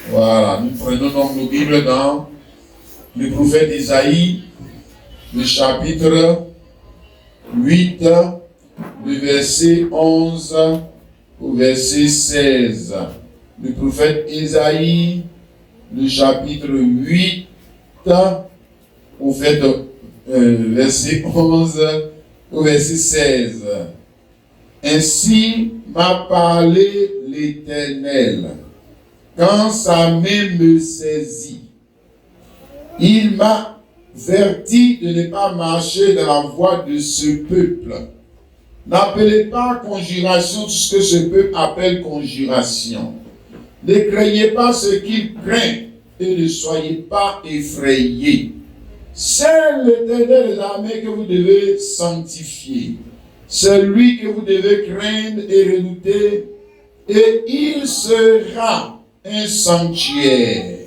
Voilà, nous prenons donc nos Bibles dans le prophète Isaïe, le chapitre 8, le verset 11 au verset 16. Le prophète Isaïe, le chapitre 8, au fait, verset 11 au verset 16. Ainsi m'a parlé l'Éternel, quand sa main me saisit. Il m'a averti de ne pas marcher dans la voie de ce peuple. N'appelez pas conjuration tout ce que ce peuple appelle conjuration. Ne craignez pas ce qu'il craint et ne soyez pas effrayés. C'est l'Éternel des armées que vous devez sanctifier. C'est lui que vous devez craindre et redouter, et il sera un sanctuaire,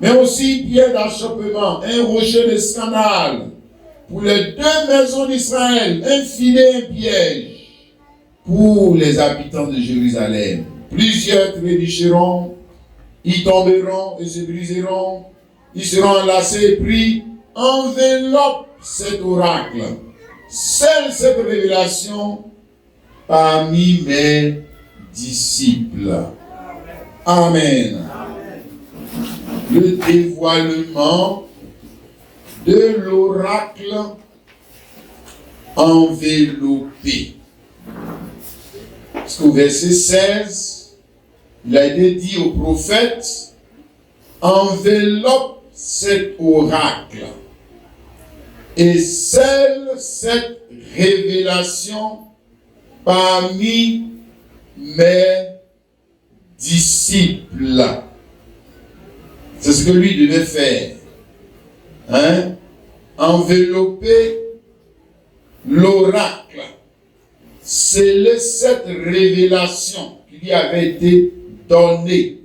mais aussi pierre d'achoppement, un rocher de scandale pour les deux maisons d'Israël, un filet, un piège pour les habitants de Jérusalem. Plusieurs trébucheront, ils tomberont et se briseront, ils seront enlacés et pris. Enveloppe cet oracle, scelle cette révélation parmi mes disciples. Amen. Le dévoilement de l'oracle enveloppé. Parce qu'au verset 16, il a été dit au prophète, enveloppe cet oracle et scelle cette révélation parmi mes disciples. C'est ce que lui devait faire. Envelopper l'oracle. Sceller cette révélation qui lui avait été donnée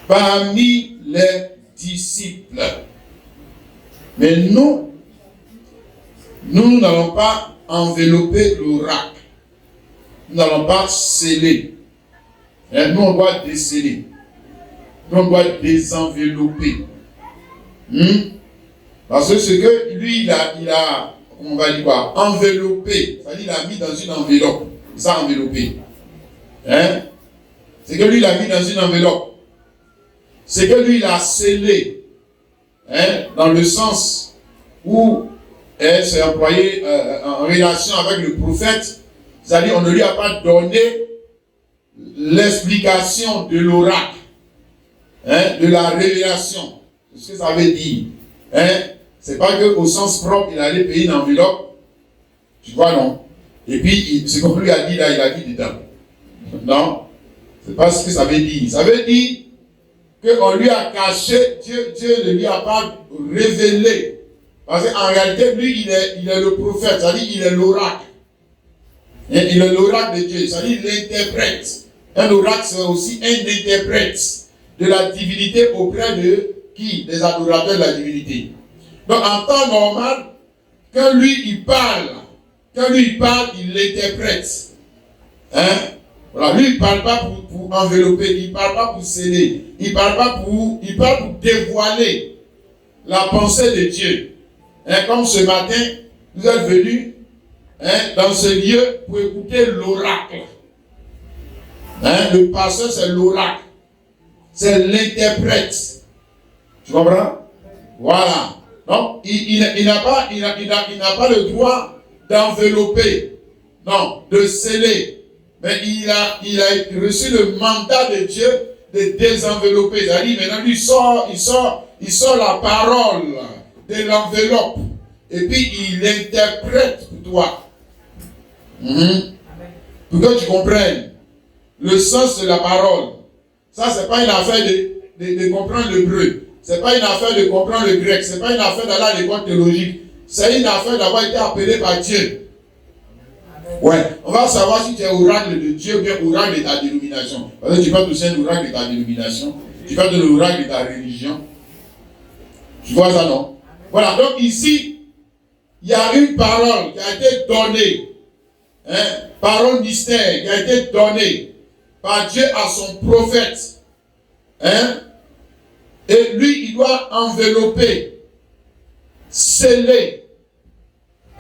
parmi les disciples. Mais nous n'allons pas envelopper l'oracle. Nous n'allons pas sceller. Et nous, on doit déceler. Nous, on doit désenvelopper. Parce que ce que lui, il a on va dire quoi, enveloppé. C'est-à-dire, il a mis dans une enveloppe. Ça, enveloppé. C'est que lui, il a mis dans une enveloppe. C'est que lui, il a scellé. Dans le sens où elle s'est employée en relation avec le prophète, c'est-à-dire on ne lui a pas donné l'explication de l'oracle, de la révélation, c'est ce que ça veut dire. C'est pas qu'au sens propre il allait payer une enveloppe, tu vois, non? Et puis ce qu'on lui a dit là, il a dit dedans. Non, c'est pas ce que ça veut dire. Ça veut dire qu'on lui a caché, Dieu ne lui a pas révélé. Parce qu'en réalité, lui, il est le prophète, c'est-à-dire il est l'oracle. Il est l'oracle de Dieu, c'est-à-dire il l'interprète. Un oracle, c'est aussi un interprète de la divinité auprès de qui? Des adorateurs de la divinité. Donc en temps normal, quand lui, il parle, il l'interprète. Voilà, lui, il ne parle pas pour envelopper, il ne parle pas pour sceller, il parle pour dévoiler la pensée de Dieu. Comme ce matin, vous êtes venus dans ce lieu pour écouter l'oracle. Le pasteur, c'est l'oracle. C'est l'interprète. Tu comprends? Voilà. Donc, il n'a pas le droit d'envelopper, non, de sceller. Mais il a reçu le mandat de Dieu de désenvelopper. C'est-à-dire, maintenant, il sort la parole de l'enveloppe. Et puis, il l'interprète pour toi. Pour que tu comprennes le sens de la parole. Ça, c'est pas une affaire de comprendre l'hébreu. C'est pas une affaire de comprendre le grec. C'est pas une affaire d'aller à l'école théologique. C'est une affaire d'avoir été appelé par Dieu. Ouais, on va savoir si tu es oracle de Dieu ou bien oracle de ta dénomination. Parce que tu peux aussi un oracle de ta dénomination. Tu peux de l'oracle de ta religion. Tu vois ça, non? Voilà, donc ici, il y a une parole qui a été donnée. Parole mystère qui a été donnée par Dieu à son prophète. Hein? Et lui, il doit envelopper, sceller.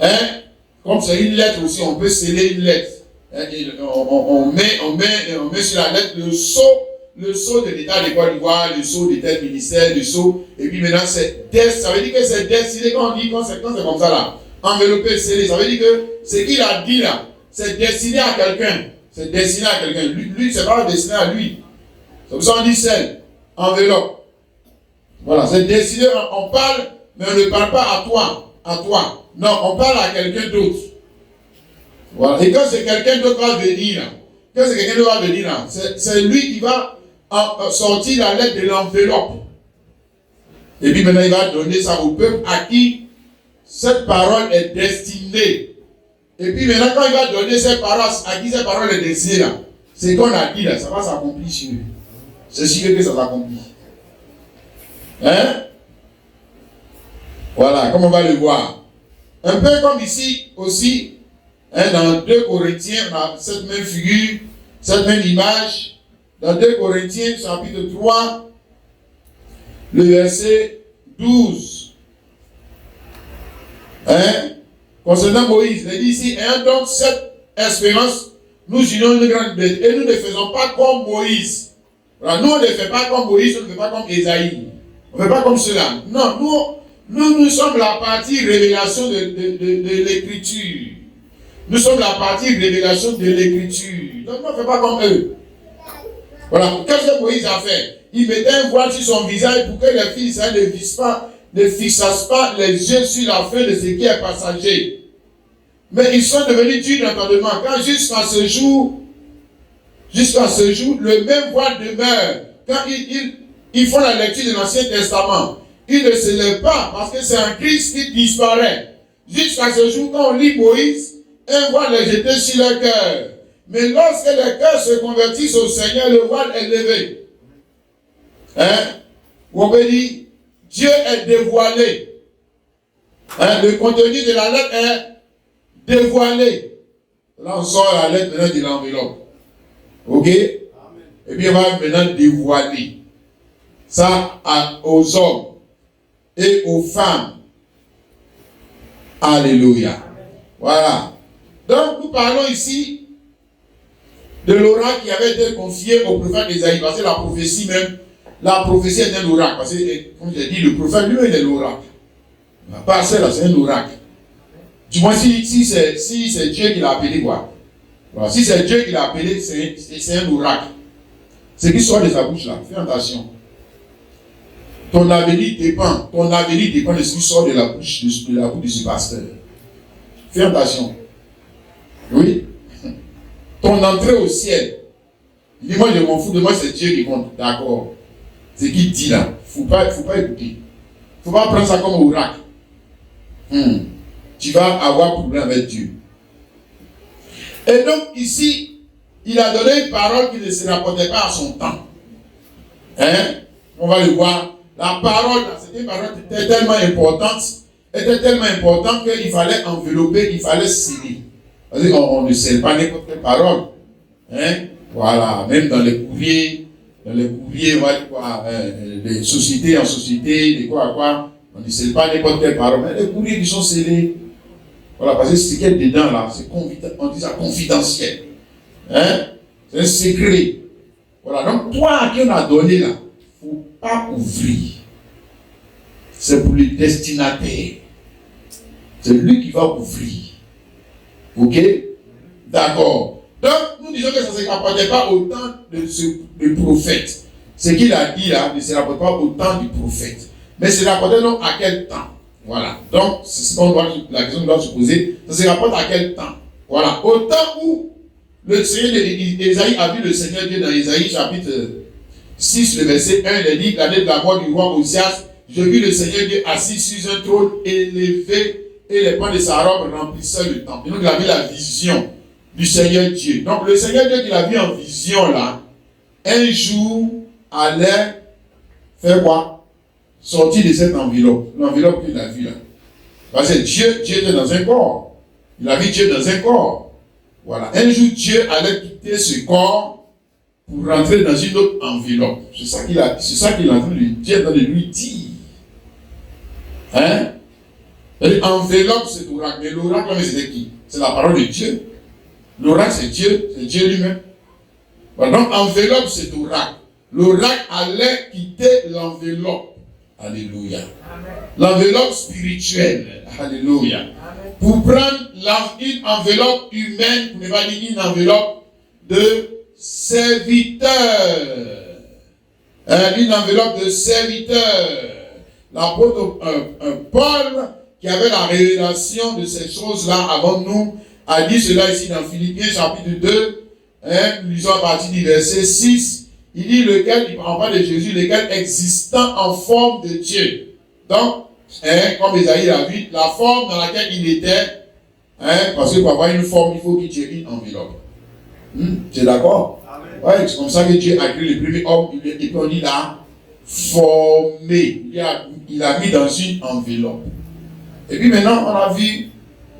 Hein? Comme c'est une lettre aussi, on peut sceller une lettre. Hein? On met sur la lettre le sceau de l'État de Côte d'Ivoire, le sceau de tel ministère, le sceau. Et puis maintenant, ça veut dire que c'est destiné, quand c'est comme ça là. Enveloppé, scellé, ça veut dire que ce qu'il a dit là, c'est destiné à quelqu'un. C'est destiné à quelqu'un. Lui c'est pas destiné à lui. C'est pour ça qu'on dit celle, enveloppe. Voilà, c'est destiné, on parle, mais on ne parle pas à toi. Non, on parle à quelqu'un d'autre. Voilà. Et quand c'est quelqu'un d'autre va venir là, c'est lui qui va sortir la lettre de l'enveloppe. Et puis maintenant, il va donner ça au peuple à qui cette parole est destinée. Et puis maintenant, quand il va donner cette parole, à qui cette parole est destinée là, c'est qu'on a dit là, ça va s'accomplir sur eux. C'est sûr que ça s'accomplit. Hein? Voilà, comme on va le voir. Un peu comme ici aussi, hein, dans 2 Corinthiens, on a cette même figure, cette même image. Dans 2 Corinthiens, chapitre 3, le verset 12. Hein? Concernant Moïse, il dit ici, ayant donc cette espérance, nous unions une grande bête et nous ne faisons pas comme Moïse. Alors, nous, on ne fait pas comme Moïse, on ne fait pas comme Ésaïe. On ne fait pas comme cela. Non, nous sommes la partie révélation de l'écriture. Nous sommes la partie révélation de l'écriture. Donc, on ne fait pas comme eux. Voilà. Qu'est-ce que Moïse a fait? Il mettait un voile sur son visage pour que les fils ne fixassent pas les yeux sur la fin de ce qui est passager. Mais ils sont devenus durs d'entendement. Quand jusqu'à ce jour, le même voile demeure. Quand ils font la lecture de l'Ancien Testament, ils ne se lèvent pas parce que c'est un Christ qui disparaît. Jusqu'à ce jour, quand on lit Moïse, un voile est jeté sur le cœur. Mais lorsque les cœurs se convertissent au Seigneur, le voile est levé. Hein? On peut dire, Dieu est dévoilé. Hein? Le contenu de la lettre est dévoilé. Là, on sort la lettre maintenant de l'enveloppe. Ok? Amen. Et puis, on va maintenant dévoiler ça aux hommes et aux femmes. Alléluia. Amen. Voilà. Donc, nous parlons ici de l'oracle qui avait été confié au prophète Ésaïe. Parce que la prophétie est un oracle. Parce que, comme j'ai dit, le prophète lui-même est l'oracle. La parcelle, là, c'est un oracle. Du moins, si c'est Dieu qui l'a appelé, quoi. Voilà. Si c'est Dieu qui l'a appelé, c'est un oracle. Ce qui sort de sa bouche, là, fais attention. Ton avenir dépend de ce qui sort de la bouche de ce pasteur. Fais attention. Oui. Ton entrée au ciel. Il dit, moi je m'en fous de moi, c'est Dieu qui compte. D'accord. Ce qu'il dit là, faut pas écouter. Faut pas prendre ça comme oracle. Tu vas avoir problème avec Dieu. Et donc ici, il a donné une parole qui ne se rapportait pas à son temps. Hein? On va le voir. La parole, c'était une parole qui était tellement importante qu'il fallait envelopper, il fallait sceller. On ne scelle pas n'importe quelle parole. Hein? Voilà, même dans les courriers, on va dire quoi, les sociétés en société, des quoi à quoi, on ne scelle pas n'importe quelle parole. Mais les courriers qui sont scellés, voilà, parce que ce qu'il y a dedans là, on dit ça confidentiel. Hein? C'est un secret. Voilà, donc toi à qui on a donné là, il ne faut pas ouvrir. C'est pour le destinataire. C'est lui qui va ouvrir. Ok? D'accord. Donc, nous disons que ça ne se rapportait pas au temps du prophète. Ce qu'il a dit là ne se rapporte pas au temps du prophète. Mais se rapportait donc à quel temps? Voilà. Donc, c'est la question qu'on doit se poser. Ça se rapporte à quel temps? Voilà. Au temps où le Seigneur d'Ésaïe a vu le Seigneur Dieu dans Ésaïe chapitre 6, le verset 1, il dit, l'année de la mort du roi Osias, je vis le Seigneur Dieu assis sur un trône élevé et les pans de sa robe remplissaient le temple. Et donc il a vu la vision du Seigneur Dieu. Donc le Seigneur Dieu qu'il a vu en vision là, un jour allait faire quoi? Sortir de cette enveloppe. L'enveloppe qu'il a vue là. Parce que Dieu était dans un corps. Il a vu Dieu dans un corps. Voilà. Un jour Dieu allait quitter ce corps pour rentrer dans une autre enveloppe. C'est ça qu'il est en train de lui dire, de lui dire. Hein? L'enveloppe, c'est l'oracle. Mais l'oracle, c'est qui? C'est la parole de Dieu. L'oracle, c'est Dieu lui-même. Donc, enveloppe, c'est l'oracle. L'oracle allait quitter l'enveloppe. Alléluia. L'enveloppe spirituelle. Alléluia. Amen. Pour prendre une enveloppe humaine, pour ne pas dire une enveloppe de serviteur. Une enveloppe de serviteur. L'apôtre Paul, qui avait la révélation de ces choses-là avant nous, a dit cela ici dans Philippiens chapitre 2, lisons à partir du verset 6. Il dit lequel, il parle de Jésus, lequel existant en forme de Dieu. Donc, comme Esaïe l'a vu, la forme dans laquelle il était, parce que pour avoir une forme, il faut qu'il y ait une enveloppe. Tu es d'accord? Ouais, c'est comme ça que Dieu a créé le premier homme, et puis on l'a formé. Il a mis dans une enveloppe. Et puis maintenant, on a vu,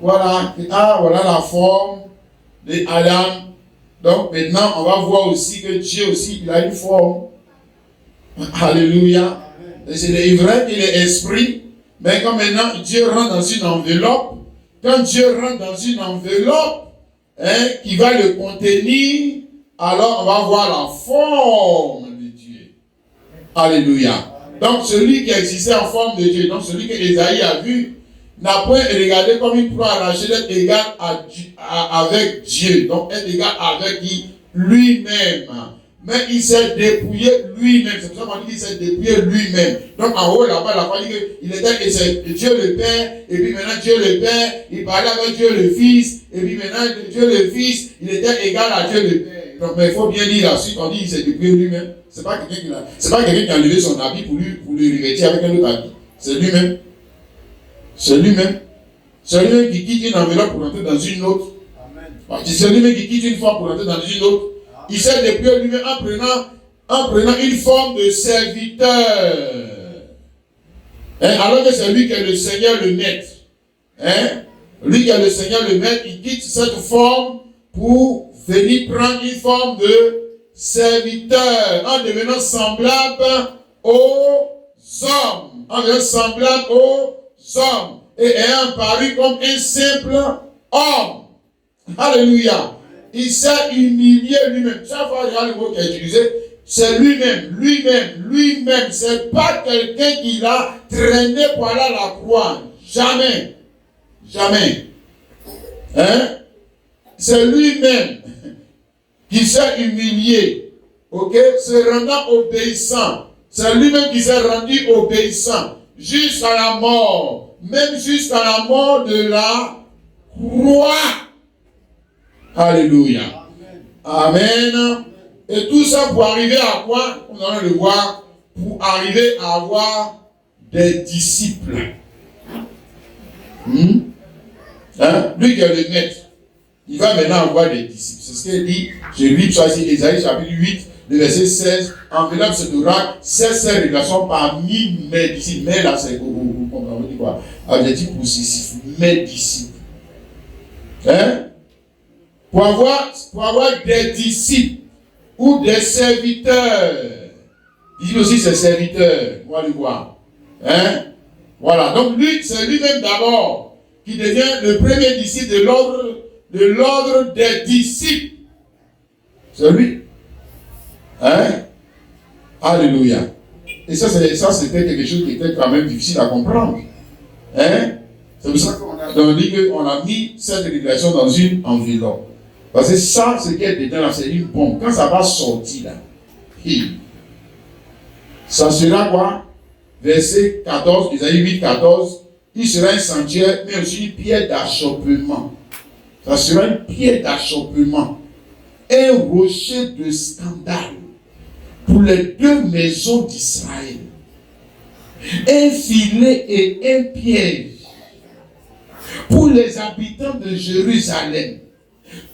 voilà la forme d'Adam. Donc maintenant, on va voir aussi que Dieu aussi, il a une forme. Alléluia. Et c'est vrai qu'il est esprit, mais quand maintenant Dieu rentre dans une enveloppe, quand Dieu rentre dans une enveloppe qui va le contenir, alors on va voir la forme de Dieu. Alléluia. Donc celui qui existait en forme de Dieu, donc celui que Esaïe a vu, n'a point regardé comme une proie arrachée d'être égal avec Dieu. Donc être égal avec lui-même. Mais il s'est dépouillé lui-même. C'est pour ça qu'on dit qu'il s'est dépouillé lui-même. Donc en haut là-bas, la fois qu'il était Dieu le Père, et puis maintenant Dieu le Père, il parlait avec Dieu le Fils, et puis maintenant Dieu le Fils, il était égal à Dieu le Père. Donc mais il faut bien lire la suite, on dit qu'il s'est dépouillé lui-même. C'est pas quelqu'un qui a enlevé son habit pour lui revêtir avec un autre habit. C'est lui-même. C'est lui-même. C'est lui-même qui quitte une enveloppe pour entrer dans une autre. C'est lui-même qui quitte une forme pour entrer dans une autre. Il s'est dépouillé lui-même en prenant une forme de serviteur. Alors que c'est lui qui est le Seigneur le Maître. Lui qui est le Seigneur le Maître, il quitte cette forme pour venir prendre une forme de serviteur en devenant semblable aux hommes. En devenant semblable aux hommes et ayant paru comme un simple homme. Alléluia. Il s'est humilié lui-même. Chaque fois que le mot qui est utilisé, c'est lui-même. C'est pas quelqu'un qui l'a traîné pour aller à la croix. Jamais. C'est lui-même qui s'est humilié. Ok? Se rendant obéissant. C'est lui-même qui s'est rendu obéissant. Jusqu'à la mort, même jusqu'à la mort de la croix. Alléluia. Amen. Et tout ça pour arriver à quoi? On va le voir. Pour arriver à avoir des disciples. Lui qui est le maître, il va maintenant avoir des disciples. C'est ce qu'il dit. Je lis ça ici, Esaïe chapitre 8. Le verset 16, enveloppe cet oracle, c'est ces révélations parmi mes disciples. Mais là, c'est quoi? Adjectif possessif, mes disciples. Pour avoir des disciples ou des serviteurs. Il dit aussi ses serviteurs. On va le voir. Voilà. Donc lui, c'est lui-même d'abord qui devient le premier disciple de l'ordre des disciples. C'est lui. Alléluia. Et ça, c'était quelque chose qui était quand même difficile à comprendre. C'est pour ça qu'on dit qu'on a mis cette révélation dans une enveloppe. Parce que ça, ce qui est dedans là, c'est une bombe. Quand ça va sortir là, ça sera quoi? Verset 14, Isaïe 8, 14. Il sera un sanctuaire, mais aussi une pierre d'achoppement. Ça sera une pierre d'achoppement. Un rocher de scandale pour les deux maisons d'Israël. Un filet et un piège pour les habitants de Jérusalem.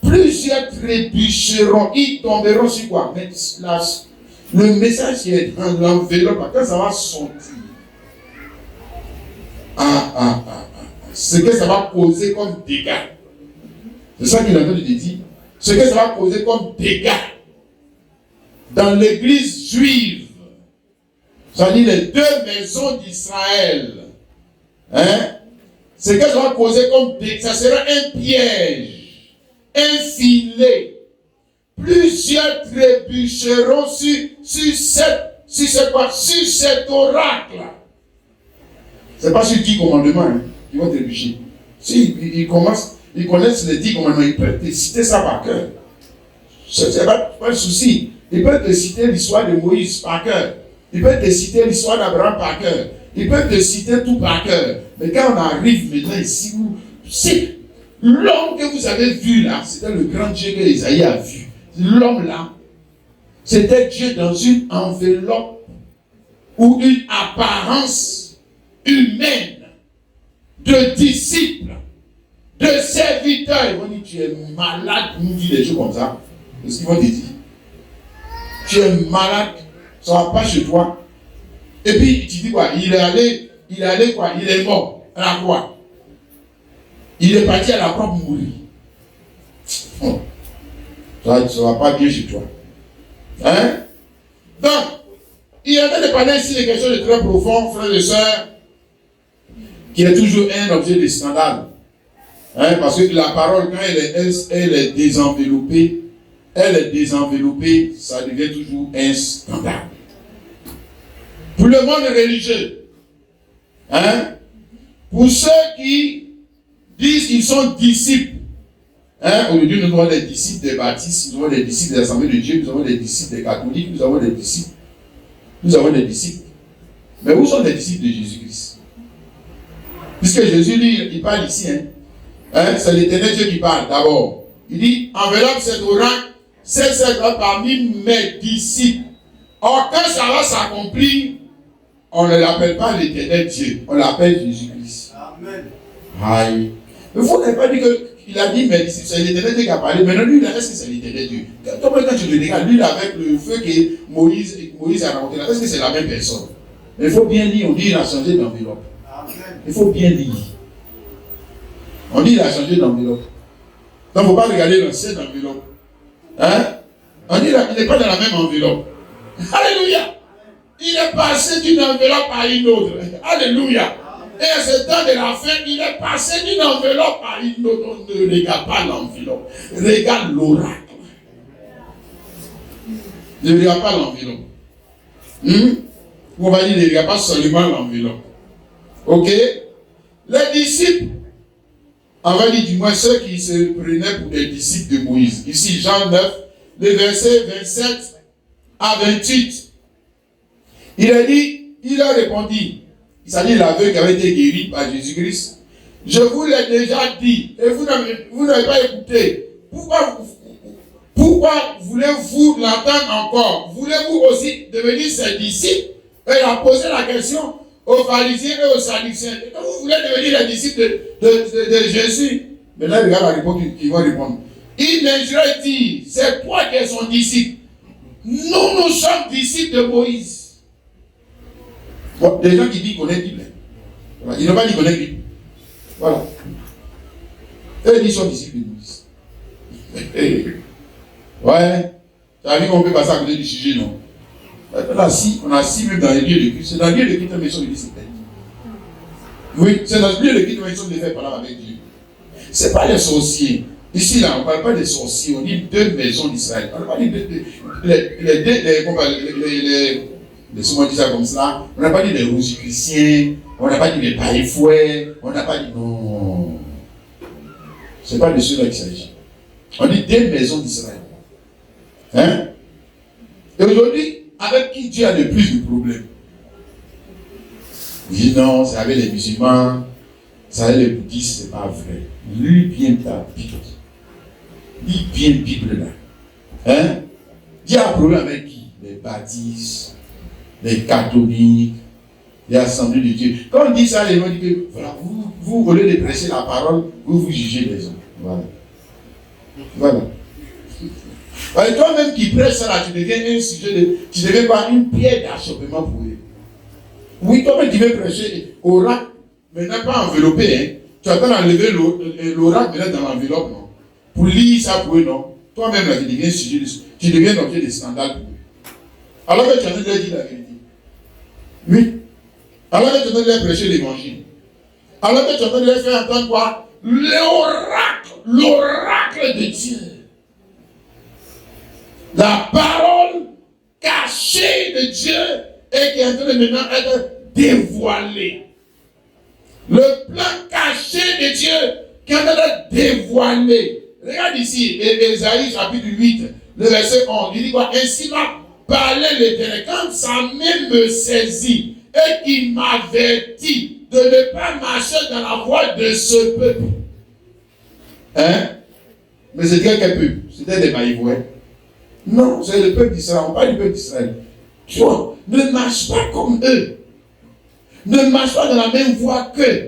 Plusieurs trébucheront, ils tomberont sur quoi? Mais le message qui est dans l'enveloppe, quand ça va sortir, ce que ça va causer comme dégâts. C'est ça qu'il est en train de dire. Ce que ça va causer comme dégâts. dans l'église juive, c'est-à-dire les deux maisons d'Israël, hein, c'est que ça va causer comme ça sera un piège, un filet. Plusieurs trébucheront sur cet oracle. C'est pas sur 10 commandements hein, qui vont trébucher. Si ils connaissent les 10 commandements, ils peuvent te citer ça par cœur. C'est pas un souci. Ils peuvent te citer l'histoire de Moïse par cœur. Ils peuvent te citer l'histoire d'Abraham par cœur. Ils peuvent te citer tout par cœur. Mais quand on arrive maintenant ici, c'est l'homme que vous avez vu là, c'était le grand Dieu que Isaïe a vu. L'homme là, c'était Dieu dans une enveloppe ou une apparence humaine de disciple, de serviteur. Ils vont dire, tu es malade, nous dit des choses comme ça. C'est ce qu'ils vont te dire. Tu es malade, ça ne va pas chez toi. Et puis tu dis quoi? Il est allé quoi? Il est mort. À la croix. Il est parti à la croix pour mourir. Ça ne va pas bien chez toi. Hein? Donc, il y a de parler ici de quelque chose de très profond, frères et sœurs, qui est toujours un objet de scandale. Hein? Parce que la parole, quand elle est désenveloppée, ça devient toujours un scandale. Pour le monde religieux, hein? Pour ceux qui disent qu'ils sont disciples, hein? Aujourd'hui, nous avons des disciples des baptistes, nous avons des disciples des assemblées de Dieu, nous avons des disciples des catholiques, nous avons des disciples. Mais où sont les disciples de Jésus-Christ? Puisque Jésus, lui, il parle ici, hein? C'est l'Éternel Dieu qui parle d'abord. Il dit, enveloppe cet oracle, c'est parmi mes disciples. Or, quand ça va s'accomplir, on ne l'appelle pas l'Éternel Dieu, on l'appelle Jésus-Christ. Amen. Aïe. Mais vous n'avez pas dit qu'il a dit, mais c'est l'Éternel Dieu qui a parlé. Maintenant, lui, est-ce que c'est l'Éternel Dieu? Quand tu le regardes, lui, avec le feu que Moïse a rencontré, est-ce que c'est la même personne? Mais il faut bien lire, on dit qu'il a changé d'enveloppe. Il faut bien lire. On dit qu'il a changé d'enveloppe. Donc, il ne faut pas regarder l'ancienne enveloppe. Hein? On dit qu'il n'est pas dans la même enveloppe. Alléluia! Il est passé d'une enveloppe à une autre. Alléluia! Et à ce temps de la fin, il est passé d'une enveloppe à une autre. On ne regarde pas l'enveloppe. Regarde l'oracle. Ne regarde pas l'enveloppe. On va dire, ne regarde pas seulement l'enveloppe. Ok? Les disciples, on va dire du moins ceux qui se prenaient pour des disciples de Moïse. Ici, Jean 9, les versets 27 à 28. Il a dit, il a répondu, il s'agit de l'aveugle qui avait été guéri par Jésus-Christ. Je vous l'ai déjà dit, et vous n'avez pas écouté. Pourquoi voulez-vous l'entendre encore? Voulez-vous aussi devenir ses disciples? Et il a posé la question aux pharisiens et aux sadducéens. Vous voulez devenir les disciples de Jésus? Mais là, regarde la réponse qu'ils vont répondre. Il mesurait dit, c'est toi qui es son disciple. Nous sommes disciples de Moïse. Bon, des gens qui disent qu'on est Bible. Voilà. Ils n'ont pas dit qu'on est Bible. Voilà. Eux disent qu'ils sont disciples de Moïse. Ouais. Ça veut dire qu'on peut passer à côté du sujet, non? Là, si, on a assis même dans les lieux de culte. C'est dans les lieux de culte, mais ils sont des disciples. Oui, c'est dans les lieux de culte, mais ils sont des faits par avec Dieu. Ce n'est pas les sorciers. Ici, là, on ne parle pas des sorciers. On dit deux maisons d'Israël. On ne parle pas laissez-moi dire ça comme ça. On n'a pas dit des rosicruciens, on n'a pas dit des paille-fouets, on n'a pas dit non. Ce n'est pas de ceux-là qu'il s'agit. On dit des maisons d'Israël. Hein? Et aujourd'hui, avec qui Dieu a le plus de problèmes? Il dit non, c'est avec les musulmans, c'est avec les bouddhistes, c'est pas vrai. Lis bien ta Bible. Lis bien la Bible là. Hein? Dieu a un problème avec qui? Les baptistes, les catholiques, les assemblées de Dieu. Quand on dit ça, les gens disent que voilà, vous au lieu de prêcher la parole, vous jugez les hommes. Voilà. Et toi-même qui prêches ça là, tu deviens un sujet tu deviens pas une pierre d'achoppement pour eux. Oui, toi-même qui veux prêcher oracle, mais n'est pas enveloppé, hein. Tu attends d'enlever l'oracle maintenant dans l'enveloppe, non? Pour lire ça pour eux, non? Toi-même là, tu deviens un sujet, tu deviens un objet de scandale pour eux. Alors que tu es en train de leur dire la vérité. Oui. Alors que tu es en train de leur prêcher l'évangile. Alors que tu es en train de leur faire entendre quoi? L'oracle de Dieu. La parole cachée de Dieu et qui est en train de maintenant être dévoilée. Le plan caché de Dieu qui est en train d'être dévoilé. Regarde ici, Ésaïe chapitre 8, le verset 11. Il dit quoi? Ainsi m'a parlé l'Éternel. Quand sa main me saisit et qu'il m'avertit de ne pas marcher dans la voie de ce peuple. Hein? Mais c'était quel peuple? C'était des Maïvouais. Non, c'est le peuple d'Israël. On parle du peuple d'Israël. Tu vois, ne marche pas comme eux. Ne marche pas dans la même voie qu'eux.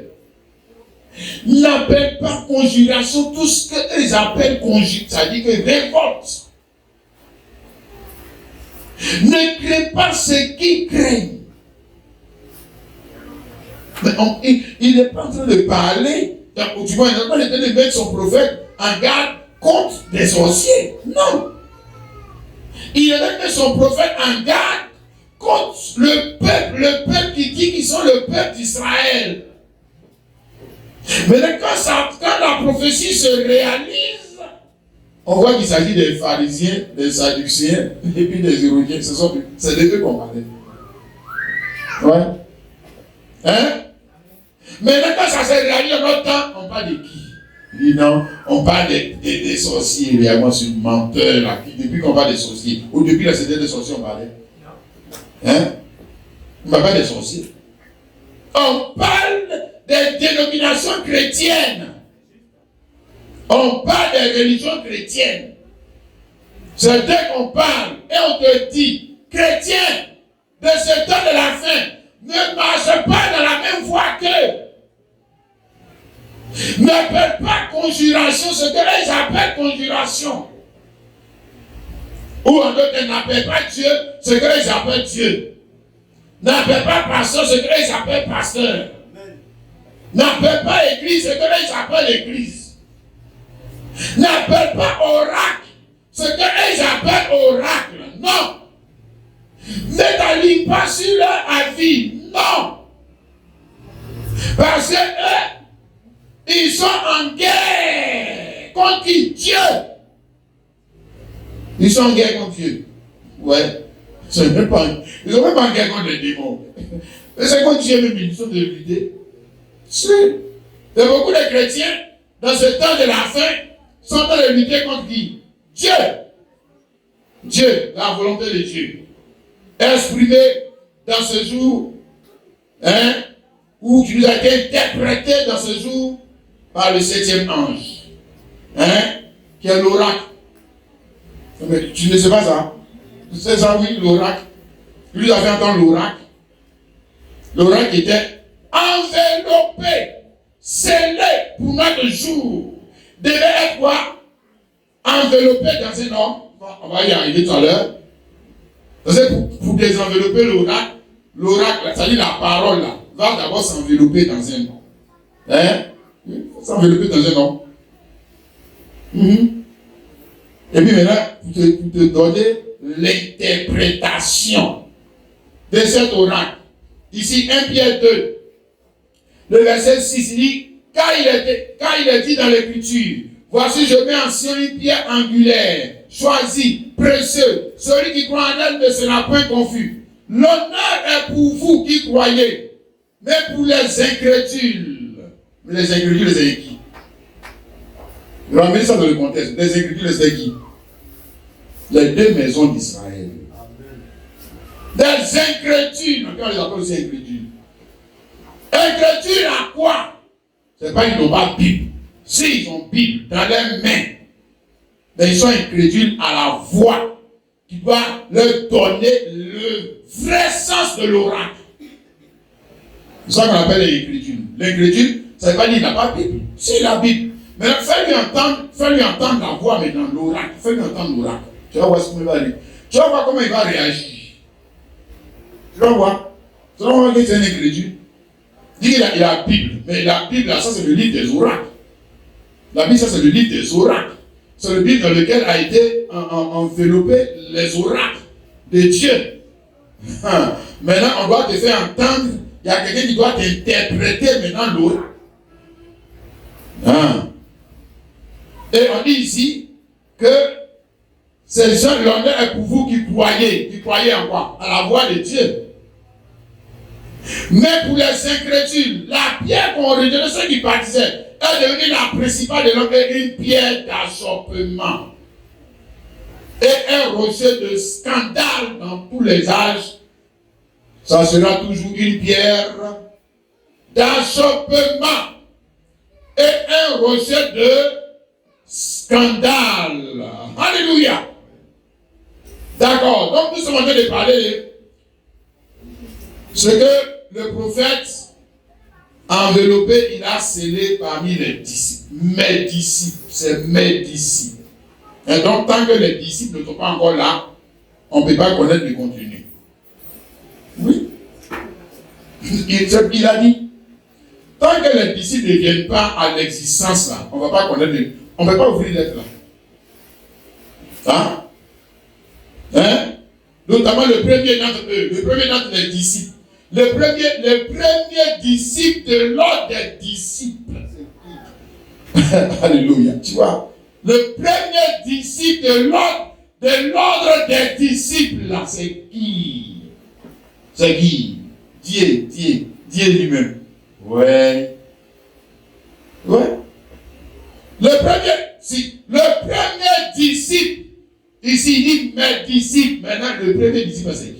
N'appelle pas conjuration tout ce qu'ils appellent conjuration. Ça dit que révolte. Ne crée pas ce qu'ils craignent. Mais il n'est pas en train de parler. Donc, tu vois, il n'est pas en train de mettre son prophète en garde contre des sorciers. Non. Il est en train de mettre son prophète en garde contre le peuple qui dit qu'ils sont le peuple d'Israël. Mais quand la prophétie se réalise, on voit qu'il s'agit des pharisiens, des sadducéens et puis des hérodiens. C'est de eux qu'on parlait. Ouais. Hein? Mais quand ça se réalise en notre temps, on parle de qui? Il dit non, on parle des sorciers, réellement, c'est une menteur là. Depuis qu'on parle des sorciers, ou depuis la c'était des sorciers, on parlait. Hein? On ne parle pas des sorciers. On parle des dénominations chrétiennes. On parle des religions chrétiennes. C'est dès qu'on parle et on te dit, chrétien, de ce temps de la fin, ne marche pas dans la même voie qu'eux. N'appelle pas conjuration ce que les appellent conjuration. Ou en d'autres, n'appelle pas Dieu ce que les appellent Dieu. N'appelle pas pasteur ce que les appellent pasteur. N'appelle pas église ce que les appellent église. N'appelle pas oracle ce que les appellent oracle. Non. Ne t'aligne pas sur leur avis. Non. Parce que eux, ils sont en guerre contre Dieu. Ils sont en guerre contre Dieu. Ouais. Ils sont même pas en guerre contre les démons. Mais c'est contre Dieu même, ils sont de lutter. C'est beaucoup de chrétiens, dans ce temps de la fin, sont en train de lutter contre qui? Dieu. Dieu, la volonté de Dieu. Exprimée dans ce jour, hein, où tu nous as été interprété dans ce jour par le 7e ange, hein, qui est l'oracle. Mais tu ne sais pas ça? Tu sais ça, oui, l'oracle. Tu nous as fait entendre l'oracle. L'oracle était enveloppé, scellé pour notre jour. Devait être quoi? Enveloppé dans un homme. On va y arriver tout à l'heure. Pour désenvelopper l'oracle, c'est-à-dire la parole là, va d'abord s'envelopper dans un homme. Hein? S'envelopper dans un homme. Et puis maintenant, pour te donner l'interprétation de cet oracle. Ici, 1 Pierre 2, le verset 6, il dit, car il est dit dans l'Écriture, voici je mets en Sion une pierre angulaire, choisie, précieuse, celui qui croit en elle ne sera point confus. L'honneur est pour vous qui croyez, mais pour les incrédules. Mais les incrédules, c'est qui? Je vais remettre ça dans le contexte. Les incrédules, c'est qui? Les deux maisons d'Israël. Des incrédules. Quand on les appelle aussi incrédules. Incrédules à quoi? C'est pas qu'ils n'ont pas Bible. Si ils ont Bible dans leurs mains, mais ils sont incrédules à la voix qui doit leur donner le vrai sens de l'oracle. C'est ça qu'on appelle l'incrédule. L'incrédule, ça ne veut pas dire qu'il n'a pas Bible. Si il a Bible. Mais fais-lui entendre la voix maintenant, l'oracle. Fais-lui entendre l'oracle. Tu vas voir ce qu'il va dire. Tu vas voir comment il va réagir. Tu vas voir. Tu vas voir qu'il est un incrédule. Il dit qu'il a la Bible. Mais la Bible, ça c'est le livre des oracles. La Bible, ça c'est le livre des oracles. C'est le livre dans lequel a été enveloppé les oracles de Dieu. Maintenant, on doit te faire entendre. Il y a quelqu'un qui doit t'interpréter maintenant l'autre. Et on dit ici que ces gens, l'honneur est pour vous qui croyez en quoi? À la voix de Dieu. Mais pour les incrédules, la pierre qu'on rejetait, ceux qui baptisaient, est devenue la principale de l'homme et une pierre d'achoppement. Et un rocher de scandale dans tous les âges. Ça sera toujours une pierre d'achoppement. Et un rocher de scandale. Alléluia. D'accord. Donc nous sommes en train de parler ce que le prophète a enveloppé, il a scellé parmi les disciples. Mes disciples, c'est mes disciples. Et donc tant que les disciples ne sont pas encore là, on ne peut pas connaître le contenu. Oui. Il a dit, tant que les disciples ne viennent pas à l'existence là, on ne va pas connaître on ne peut pas ouvrir l'être là. Notamment le premier d'entre eux, le premier d'entre les disciples. Le premier disciple de l'ordre des disciples. Alléluia. Tu vois, le premier disciple de l'ordre des disciples là, c'est qui? C'est qui? Dieu lui-même. Ouais. Le premier disciple, ici il dit mes disciples. Maintenant, le premier disciple, c'est qui?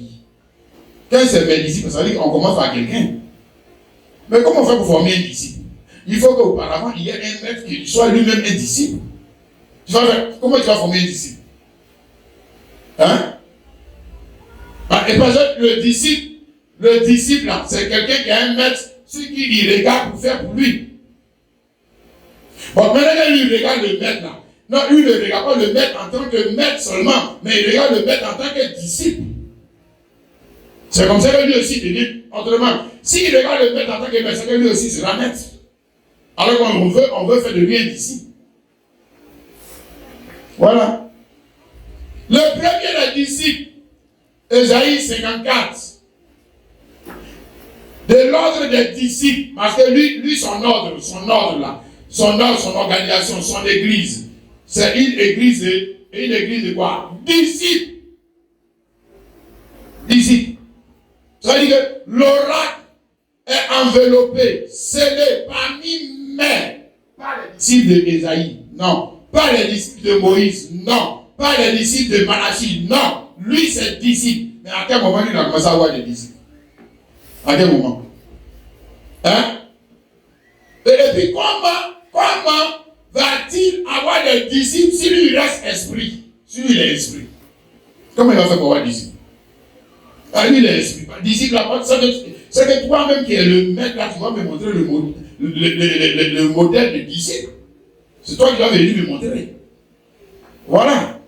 Quand c'est mes disciples, ça veut dire qu'on commence par quelqu'un. Mais comment on fait pour former un disciple? Il faut qu'auparavant, il y ait un maître qui soit lui-même un disciple. Comment tu vas former un disciple? Et par exemple, le disciple là, c'est quelqu'un qui a un maître sur qui il regarde pour faire pour lui. Bon, maintenant, lui regarde le maître là. Non, lui ne regarde pas le maître en tant que maître seulement, mais il regarde le maître en tant que disciple. C'est comme ça que lui aussi devient autrement. S'il regarde le maître en tant que maître, c'est que lui aussi sera maître. Alors qu'on veut faire de lui un disciple. Voilà. Le premier des disciples, Ésaïe 54, de l'ordre des disciples, parce que lui son ordre là, son organisation, son église, c'est une église de quoi? Disciples. Ça veut dire que l'oracle est enveloppé, scellé parmi pas les disciples d'Ésaïe, non. Pas les disciples de Moïse, non. Pas les disciples de Malachie, non. Lui, c'est disciple. Mais à quel moment il a commencé à avoir des disciples? À quel moment? Et puis comment va-t-il avoir des disciples si lui reste esprit? Si lui il est esprit. Comment il va faire pour avoir des disciples? Lui il est esprit. Disciple, c'est que toi-même qui es le maître là, tu vas me montrer le modèle de disciple. C'est toi qui vas venir me montrer. Voilà.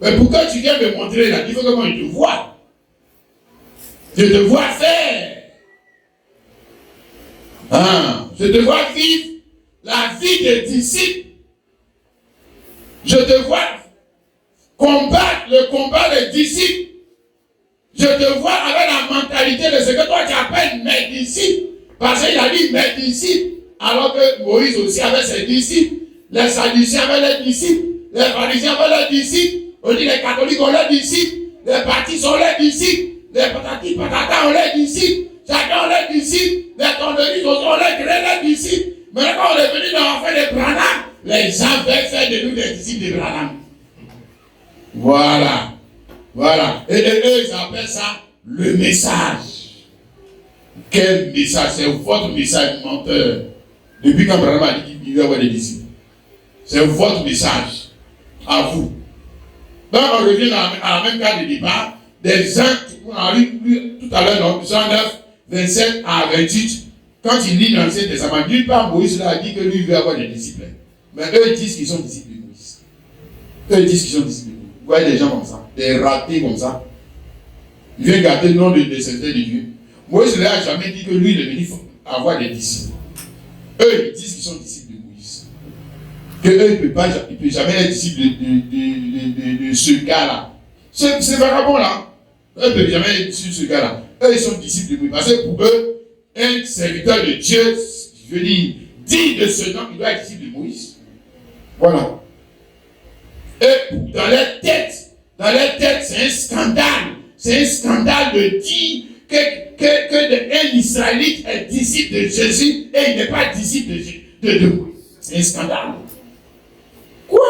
Mais pourquoi tu viens me montrer là? Il faut que moi je te vois. Je te vois faire. Je te vois vivre la vie des disciples. Je te vois combattre le combat des disciples. Je te vois avec la mentalité de ce que toi tu appelles mes disciples. Parce qu'il a dit mes disciples. Alors que Moïse aussi avait ses disciples. Les Sadduciens avaient leurs disciples. Les pharisiens avaient leurs disciples. On dit les catholiques ont leurs disciples. Les baptistes ont leurs disciples. Les patati patata ont leurs disciples. Chacun a leurs disciples. Les tonderistes ont leurs disciples. Mais quand on est venu dans l'affaire de Branham, les gens veulent faire de nous des disciples de Branham. Voilà. Et eux, ils appellent ça le message. Quel message? C'est votre message menteur. Depuis quand Branham a dit qu'il veut avoir des disciples. C'est votre message à vous. Donc on revient à la même cas de départ. Des gens, on a lu tout à l'heure, donc Jean 9, 27 à 28, quand il lit dans l'Ancien Testament, nulle part Moïse a dit que lui veut avoir des disciples. Mais eux ils disent qu'ils sont disciples de Moïse. Eux ils disent qu'ils sont disciples de Moïse. Vous voyez des gens comme ça, des ratés comme ça. Ils viennent garder le nom de descendants de Dieu. Moïse n'a jamais dit que lui il est venu avoir des disciples. Eux ils disent qu'ils sont disciples de Moïse. Que eux ils ne peuvent jamais être disciples de ce gars-là. C'est vagabond là. Eux ne peuvent jamais suivre ce gars-là. Eux, ils sont disciples de Moïse. Parce que pour eux, un serviteur de Dieu, je veux dire, digne de ce nom, il doit être disciple de Moïse. Voilà. Et dans leur tête, c'est un scandale. C'est un scandale de dire qu'un Israélite est disciple de Jésus et il n'est pas disciple de Moïse. C'est un scandale. Quoi?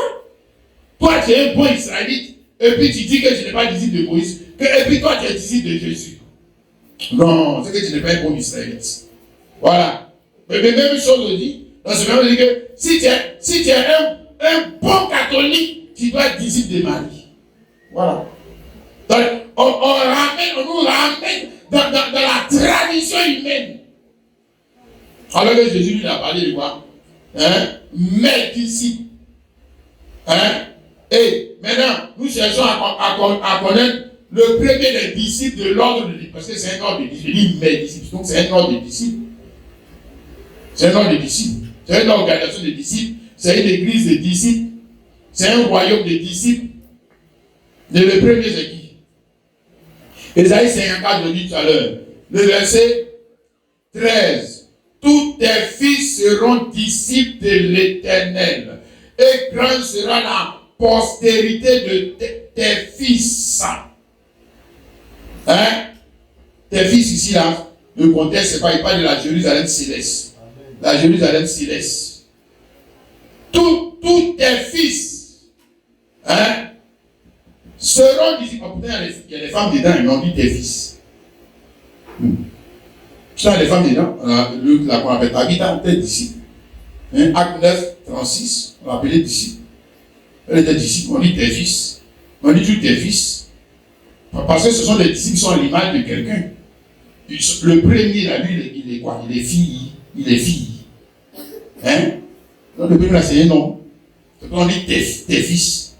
Toi, tu es un bon Israélite et puis tu dis que tu n'es pas disciple de Moïse et puis toi, tu es disciple de Jésus. Non, c'est que tu n'es pas un bon Israélite. Voilà. Mais même chose on dit, dans ce moment, on dit que si tu es un bon catholique, tu dois être disciple de Marie. Voilà. Donc, on nous ramène dans la tradition humaine. Alors que Jésus lui a parlé de quoi? Mes disciples. Et maintenant, nous cherchons à connaître le premier des disciples de l'ordre de disciples. Parce que c'est un ordre de disciples. Je dis mes disciples. Donc c'est un ordre de disciples. C'est un ordre de disciples. C'est une organisation de disciples. C'est une église de disciples. C'est un royaume de disciples. Et le premier, c'est qui? Ésaïe 54, je dis tout à l'heure. Le verset 13. Tous tes fils seront disciples de l'Éternel. Et grande sera la postérité de tes fils. Tes fils ici, là, le contexte, c'est pas, il parle de la Jérusalem céleste. La Jérusalem céleste. Tous tes fils, seront disciples. Oh, il y a des femmes dedans, ils m'ont dit tes fils. Il y a des femmes dedans, qu'on appelle Tabitha, tes disciples. Acte 9, 36, on l'appelait disciple. Elle était disciple, on dit tes fils. On dit tous tes fils. Parce que ce sont des disciples qui sont à l'image de quelqu'un. Le premier, là, lui, il est quoi? Il est fille. Il est fille. Donc le premier, là, c'est un nom. On dit tes fils.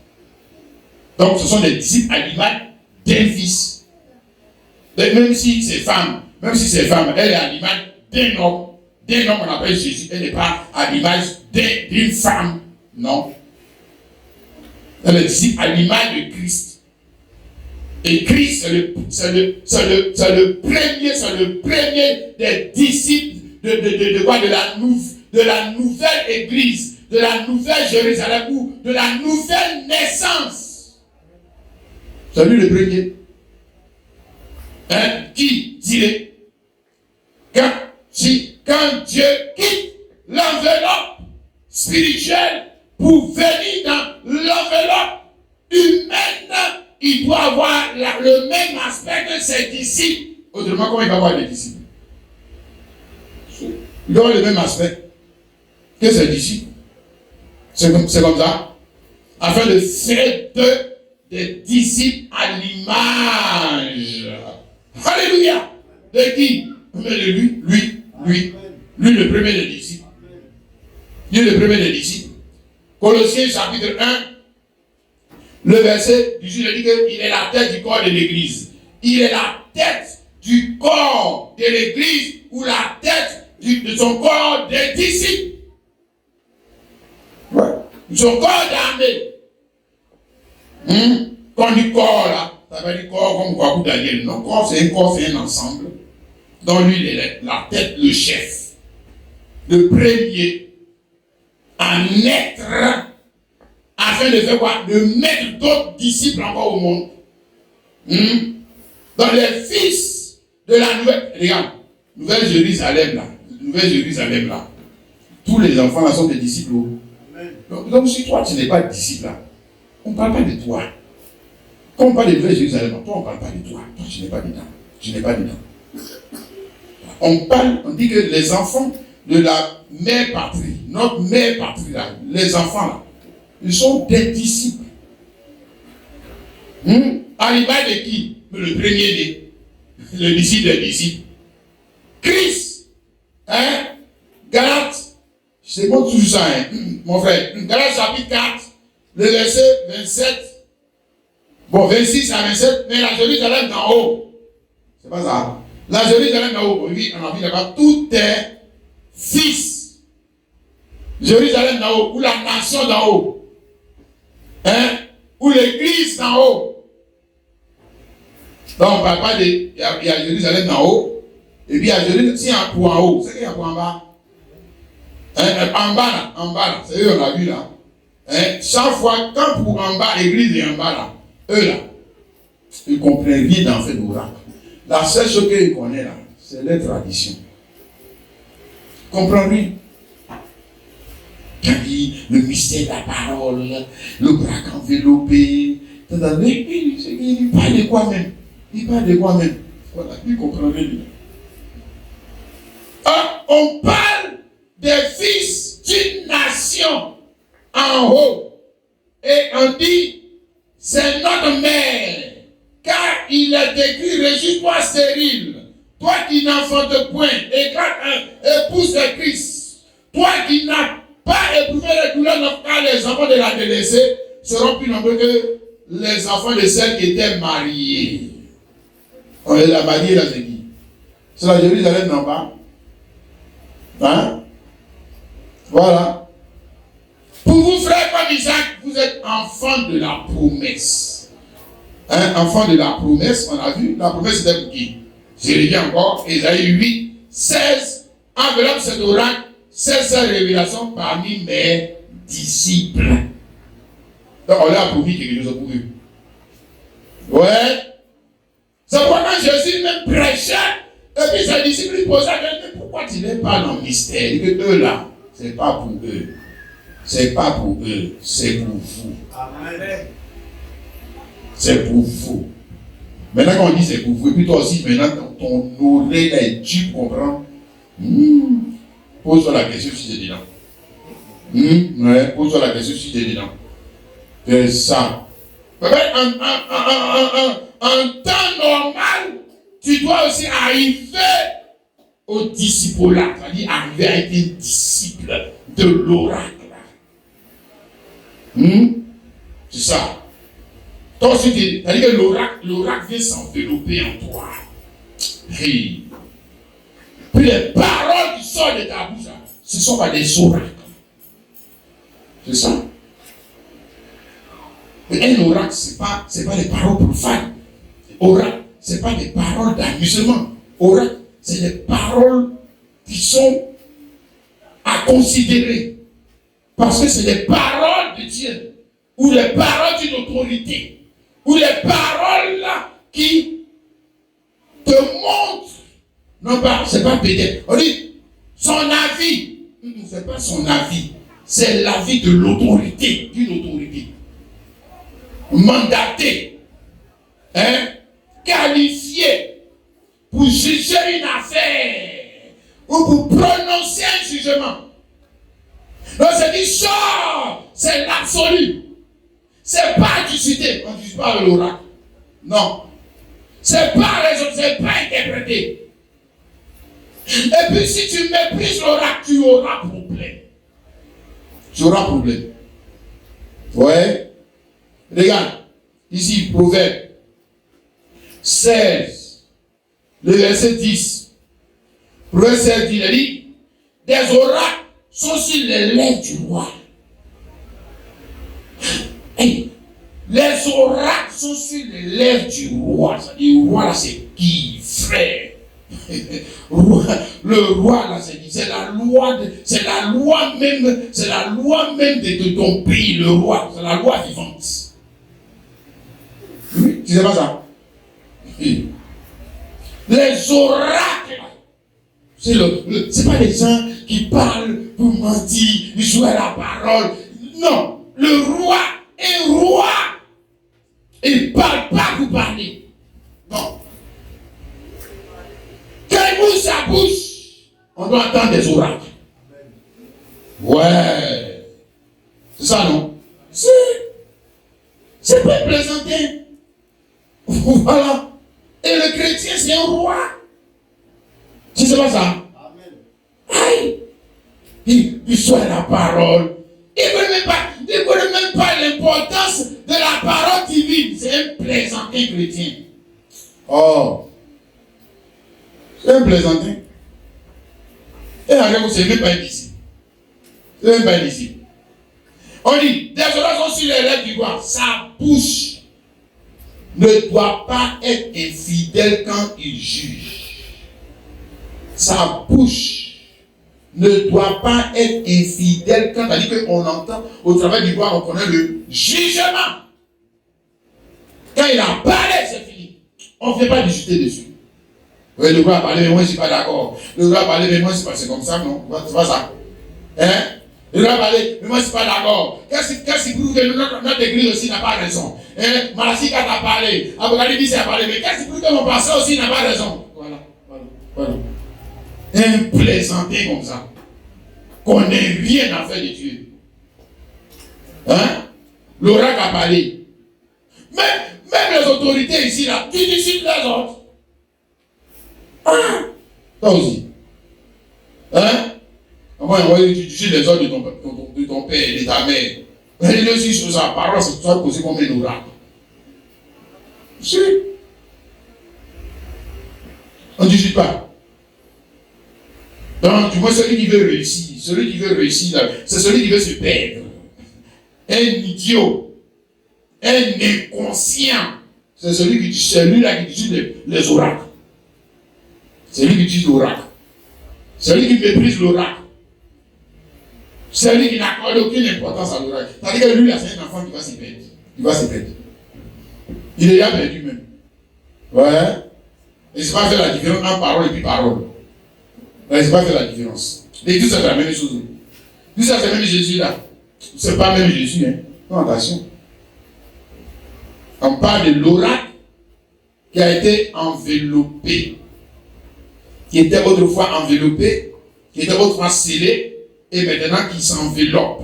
Donc ce sont des disciples à l'image d'un fils. Donc, même si c'est femme, elle est à l'image d'un homme. D'un homme, on appelle Jésus. Elle n'est pas à l'image d'une femme. Non. Elle est disciple à l'image de Christ. Et Christ, c'est le premier des disciples de la nouvelle église, de la nouvelle Jérusalem ou de la nouvelle naissance. C'est lui le premier. Qui dirait quand Dieu quitte l'enveloppe spirituelle pour venir dans l'enveloppe humaine, il doit avoir le même aspect que ses disciples. Autrement, comment il va avoir des disciples? Il doit avoir le même aspect que ses disciples. C'est comme ça. Afin de faire des disciples à l'image. Alléluia! De qui? Mais de lui, le premier des disciples. Lui, le premier des disciples. Colossiens chapitre 1, le verset 18, il dit qu'il est la tête du corps de l'église. Il est la tête du corps de l'église ou la tête de son corps des disciples. Ouais. Son corps d'armée. Quand on dit corps là, ça veut dire corps comme quoi pour Daniel. Non, corps, c'est un ensemble. Donc lui, il est la tête, le chef. Le premier à naître afin de faire quoi? De mettre d'autres disciples encore au monde. Dans les fils de la nouvelle Jérusalem là. Tous les enfants là sont des disciples. Donc si toi tu n'es pas disciple là, on ne parle pas de toi. Quand on parle de nouvelle Jérusalem, toi on ne parle pas de toi. Toi tu n'es pas dedans. On dit que les enfants de la mère patrie, notre mère patrie là, les enfants là, ils sont des disciples. À l'image de qui? Le premier le disciple des disciples. Christ. Galates. C'est bon tout ça, mon frère. Galates chapitre 4, le verset 27. Bon, 26 à 27, mais la Jérusalem d'en haut. C'est pas ça. La Jérusalem d'en haut, oui, on a vu là-bas, tous tes fils. Jérusalem d'en haut, ou la nation d'en haut. Ou l'église d'en haut. Donc, on ne parle pas de. Il y a Jérusalem en haut. Et puis, il y a Jérusalem. Si il y a un point en haut, c'est qu'il y a un point en bas. En bas là. C'est eux, on a vu là. Chaque fois, quand pour en bas, l'église est en bas là, eux là, ils ne comprennent rien dans cet oracle. La seule chose qu'ils connaissent là, c'est les traditions. Ils ne comprennent rien. Le mystère de la parole, le bras enveloppé. Il parle de quoi même? Il parle de quoi même? Voilà, il comprend rien. On parle des fils d'une nation en haut. Et on dit, c'est notre mère. Car il est écrit, régis-toi stérile. Toi qui n'enfantes point, et quand épouse de Christ. Toi qui n'as pas éprouvé les douleurs, car les enfants de la délaissée seront plus nombreux que les enfants de celles qui étaient mariées. On est la mariée, là, c'est qui? C'est la Jérusalem d'en bas. Hein? Voilà. Pour vous, frères comme Isaac, vous êtes enfants de la promesse. Enfants de la promesse, on a vu, la promesse c'était pour qui? Je reviens encore, Ésaïe 8, 16, enveloppe cet oracle, 16 révélations parmi mes disciples. Donc on leur a promis quelque chose pour eux. Ouais. C'est pourquoi quand Jésus même prêchait, et puis ses disciples lui posaient la question, mais pourquoi tu n'es pas dans le mystère? Il dit que eux là, c'est pas pour eux. C'est pas pour eux, c'est pour vous. Amen. C'est pour vous. Maintenant quand on dit c'est pour vous, et puis toi aussi, maintenant ton oreille est due pour comprendre. Pose-toi la question si tu es dedans. Ouais, pose-toi la question si tu es dedans. C'est ça. En temps normal, tu dois aussi arriver au disciple-là. C'est-à-dire arriver à être disciple de l'oracle. C'est ça. Toi aussi, c'est-à-dire que l'oracle vient s'envelopper en toi. Puis les paroles qui sortent de ta bouche, ce ne sont pas des oracles. C'est ça. Mais un oracle, ce n'est pas des paroles profanes. Oracle, ce n'est pas des paroles d'amusement. Oracle, c'est des paroles qui sont à considérer. Parce que c'est des paroles de Dieu. Ou des paroles d'une autorité. Ou des paroles là qui te montrent. Non pas, c'est pas peut-être. On dit son avis. C'est pas son avis. C'est l'avis de l'autorité. D'une autorité. Mandaté. Qualifié. Pour juger une affaire. Ou pour prononcer un jugement. Donc c'est dit sort. C'est l'absolu. C'est pas du cité. On ne dit pas l'oracle. Non. C'est pas raison, c'est pas interprété. Et puis si tu méprises l'oracle, tu auras problème. Tu auras problème. Ouais. Regarde. Ici, Proverbe 16. Le verset 10. Proverbe 16 dit, il dit, des oracles sont sur les lèvres du roi. Hey, les oracles sont sur les lèvres du roi. C'est-à-dire, le roi là, c'est qui, frère? Le roi là, c'est la loi même de ton pays, le roi. C'est la loi vivante. Oui, tu sais pas ça? Oui. Les oracles, c'est pas les gens qui parlent pour mentir, ils jouent à la parole. Non, le roi est roi. Il ne parle pas pour parler. Non. Quand il bouge sa bouche, on doit entendre des oracles. Ouais. C'est ça, non? C'est pas plaisanter. Voilà. Et le chrétien, c'est un roi. Tu sais pas ça? Aïe. Il soit la parole. Il ne connaît même pas l'importance de la parole divine. C'est un plaisantin chrétien. Oh. C'est un plaisantin. Et avec vous, c'est même pas un disciple. C'est même pas un disciple. On dit, des orages sont sur les lèvres du roi. Sa bouche ne doit pas être infidèle quand il juge. Sa bouche ne doit pas être infidèle quand on dit qu'on entend au travers du roi, on connaît le jugement. Quand il a parlé, c'est fini. On ne fait pas discuter dessus. Oui, le roi a parlé, mais moi je ne suis pas d'accord. Le roi a parlé, mais moi c'est pas comme ça, non? C'est pas ça. Hein? Le roi a parlé, mais moi je ne suis pas d'accord. Qu'est-ce qui prouve que notre église aussi n'a pas raison? Hein? Malachi a parlé, Apocalypse a parlé, mais qu'est-ce qui prouve que mon pasteur aussi n'a pas raison? Voilà. Un plaisanter comme ça. Qu'on n'ait rien à faire de Dieu. Hein? L'oracle a parlé. Même les autorités ici, là, tu discutes les autres. Ah! Toi aussi. Hein? Comment tu discutes les autres de ton père et de ta mère? Mais il aussi sur sa parole, c'est toi posé comme un oracle. Si. On ne discute pas. Donc, tu vois, celui qui veut réussir, c'est celui qui veut se perdre. Un idiot, un inconscient, c'est celui-là qui utilise les oracles. C'est lui qui utilise l'oracle. C'est lui qui méprise l'oracle. C'est lui qui n'accorde aucune importance à l'oracle. C'est-à-dire que lui, c'est un enfant qui va se perdre. Il est déjà perdu même. Ouais. Il ne sait pas faire la différence entre parole et puis parole. Il ne sait pas faire la différence. Et tout ça, c'est la même chose. Tout ça, c'est même Jésus là. C'est pas même Jésus, hein. Non, attention. On parle de l'oracle qui a été enveloppé. Qui était autrefois enveloppé, qui était autrefois scellé, et maintenant qui s'enveloppe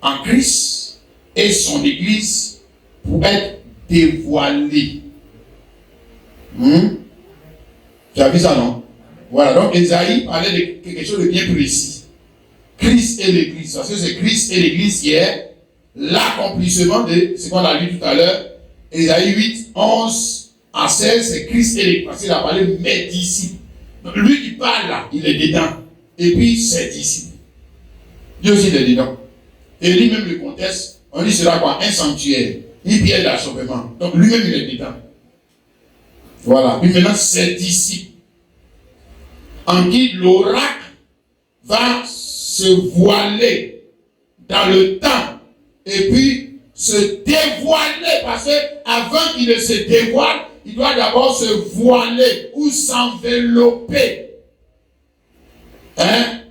en Christ et son Église pour être dévoilée. Tu as vu ça, non? Voilà, donc Esaïe parlait de quelque chose de bien précis. Christ et l'Église, parce que c'est Christ et l'Église qui est l'accomplissement de ce qu'on a lu tout à l'heure. Esaïe 8, 11 à 16, c'est Christ et l'Église, parce qu'il a parlé de mes disciples. Donc, lui qui parle là, il est dedans. Et puis ses disciples. Dieu aussi il est dedans. Et lui-même le conteste. On dit cela quoi? Un sanctuaire. Une pierre d'achoppement. Donc lui-même il est dedans. Voilà. Puis maintenant ses disciples. En qui l'oracle va se voiler dans le temps. Et puis se dévoiler. Parce qu'avant qu'il ne se dévoile, il doit d'abord se voiler ou s'envelopper. Hein?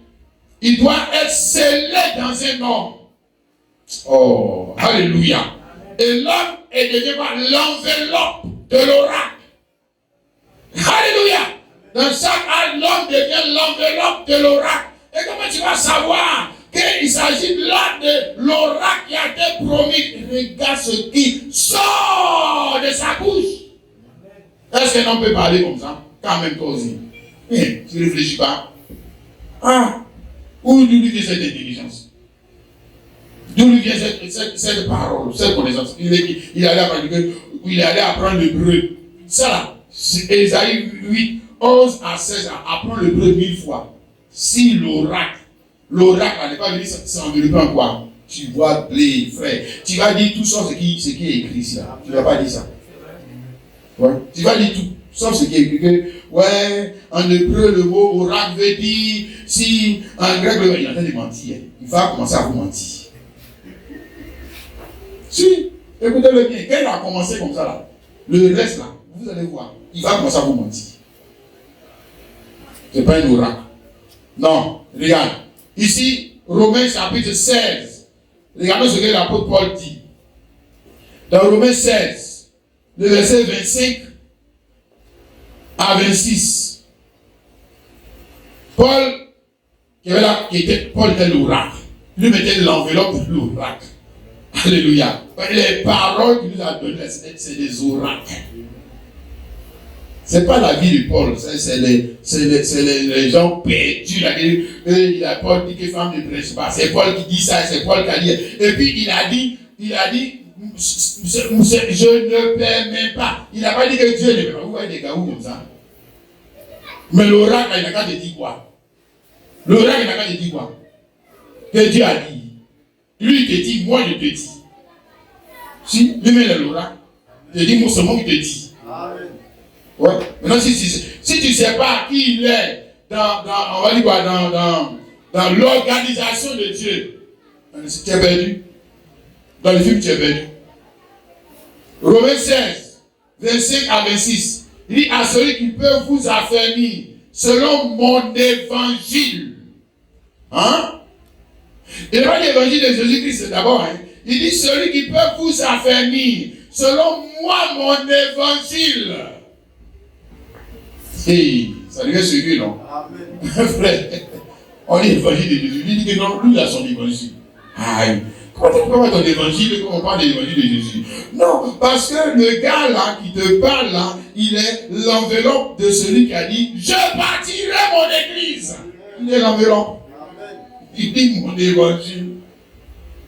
Il doit être scellé dans un homme. Oh, alléluia. Et l'homme est devenu l'enveloppe de l'oracle. Alléluia. Dans chaque âge, l'homme devient l'enveloppe de l'oracle. Et comment tu vas savoir qu'il s'agit là de l'oracle qui a été promis? Regarde ce qui sort de sa bouche. Est-ce qu'un homme peut parler comme ça? Quand même toi aussi. Mais tu ne réfléchis pas. Ah, où lui vient cette intelligence? D'où lui vient cette parole, cette connaissance? Il allait apprendre l'hébreu. Ça là, c'est Esaïe 8, 11 à 16 ans. Apprendre l'hébreu 1000 fois. Si l'oracle n'est pas venu s'envelopper en quoi? Tu vois blé, frère. Tu vas dire tout ça, ce qui est écrit ici là. Tu ne vas pas dire ça. Ouais. Tu vas dire tout, sauf ce qui est écrit. Ouais, en hébreu, le mot oracle veut dire, si en grec, il est en train de mentir. Il va commencer à vous mentir. Si, écoutez-le bien, quand il a commencé comme ça, là, le reste là, vous allez voir, il va commencer à vous mentir. Ce n'est pas un oracle. Non, regarde. Ici, Romains chapitre 16. Regardez ce que l'apôtre Paul dit. Dans Romains 16, le verset 25 à 26. Paul était l'oracle. Lui mettait l'enveloppe de l'oracle. Alléluia. Les paroles qu'il nous a données, c'est des oracles. Ce n'est pas la vie de Paul, c'est les gens perdus. Il a Paul dit que femme ne prêche pas. C'est Paul qui dit ça, c'est Paul qui a dit. Et puis il a dit, je ne permets pas. Il n'a pas dit que Dieu ne permet pas. Vous voyez des gars comme ça. Mais l'oracle, il n'a qu'à te dire quoi? L'oracle, il n'a qu'à te dire quoi? Que Dieu a dit. Lui, il te dit, moi, je te dis. Si, lui-même, l'oracle. Je dis, moi, c'est moi qui te dis. Amen. Ouais. Maintenant, si tu ne sais pas qui il est on va dire quoi, dans l'organisation de Dieu, tu es perdu. Dans le film, tu es perdu. Romains 16, 25 à 26. Il dit à celui qui peut vous affermir selon mon évangile. Hein? Il pas l'évangile de Jésus-Christ d'abord. Hein? Il dit celui qui peut vous affermir selon moi mon évangile. Et ça devient sérieux, non? Amen. Frère, on dit l'évangile de Jésus. Il dit que non, lui il a son évangile. Aïe. Comment tu peux avoir ton évangile quand on parle de l'évangile de Jésus? Non, parce que le gars là qui te parle là, il est l'enveloppe de celui qui a dit je bâtirai mon église. Il est l'enveloppe. Il dit mon évangile.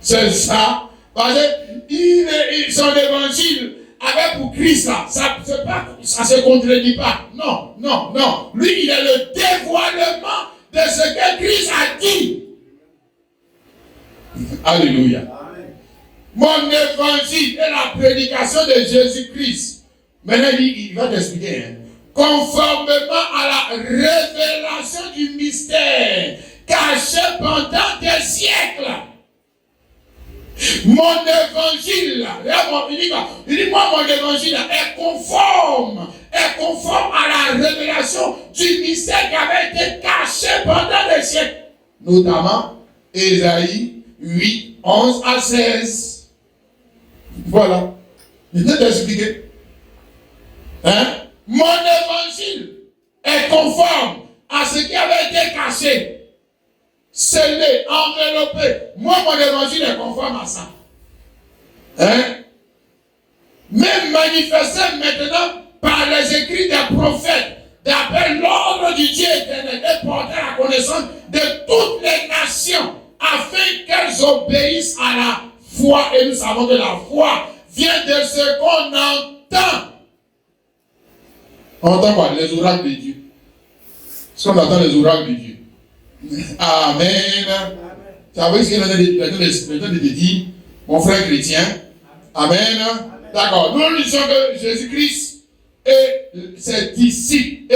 C'est ça. Parce que son évangile avait pour Christ là, ça ne se contredit pas. Non, non, non. Lui, il est le dévoilement de ce que Christ a dit. Alléluia. Amen. Mon évangile est la prédication de Jésus-Christ. Maintenant, il va t'expliquer. Hein. Conformément à la révélation du mystère caché pendant des siècles. Mon évangile, il dit moi, mon évangile est conforme à la révélation du mystère qui avait été caché pendant des siècles. Notamment, Ésaïe 8, 11 à 16. Voilà. Je vais t'expliquer. Hein? Mon évangile est conforme à ce qui avait été caché, scellé, enveloppé. Moi, mon évangile est conforme à ça. Hein? Même manifesté maintenant par les écrits des prophètes, d'après l'ordre du Dieu éternel, et porté à la connaissance de toutes les nations, afin qu'elles obéissent à la foi. Et nous savons que la foi vient de ce qu'on entend. On entend quoi? Les oracles de Dieu. Ce qu'on entend, les oracles de Dieu. Amen. Tu as vu ce qu'il est en train de te dire, mon frère chrétien? Amen. D'accord. Nous disons que Jésus-Christ et ses disciples,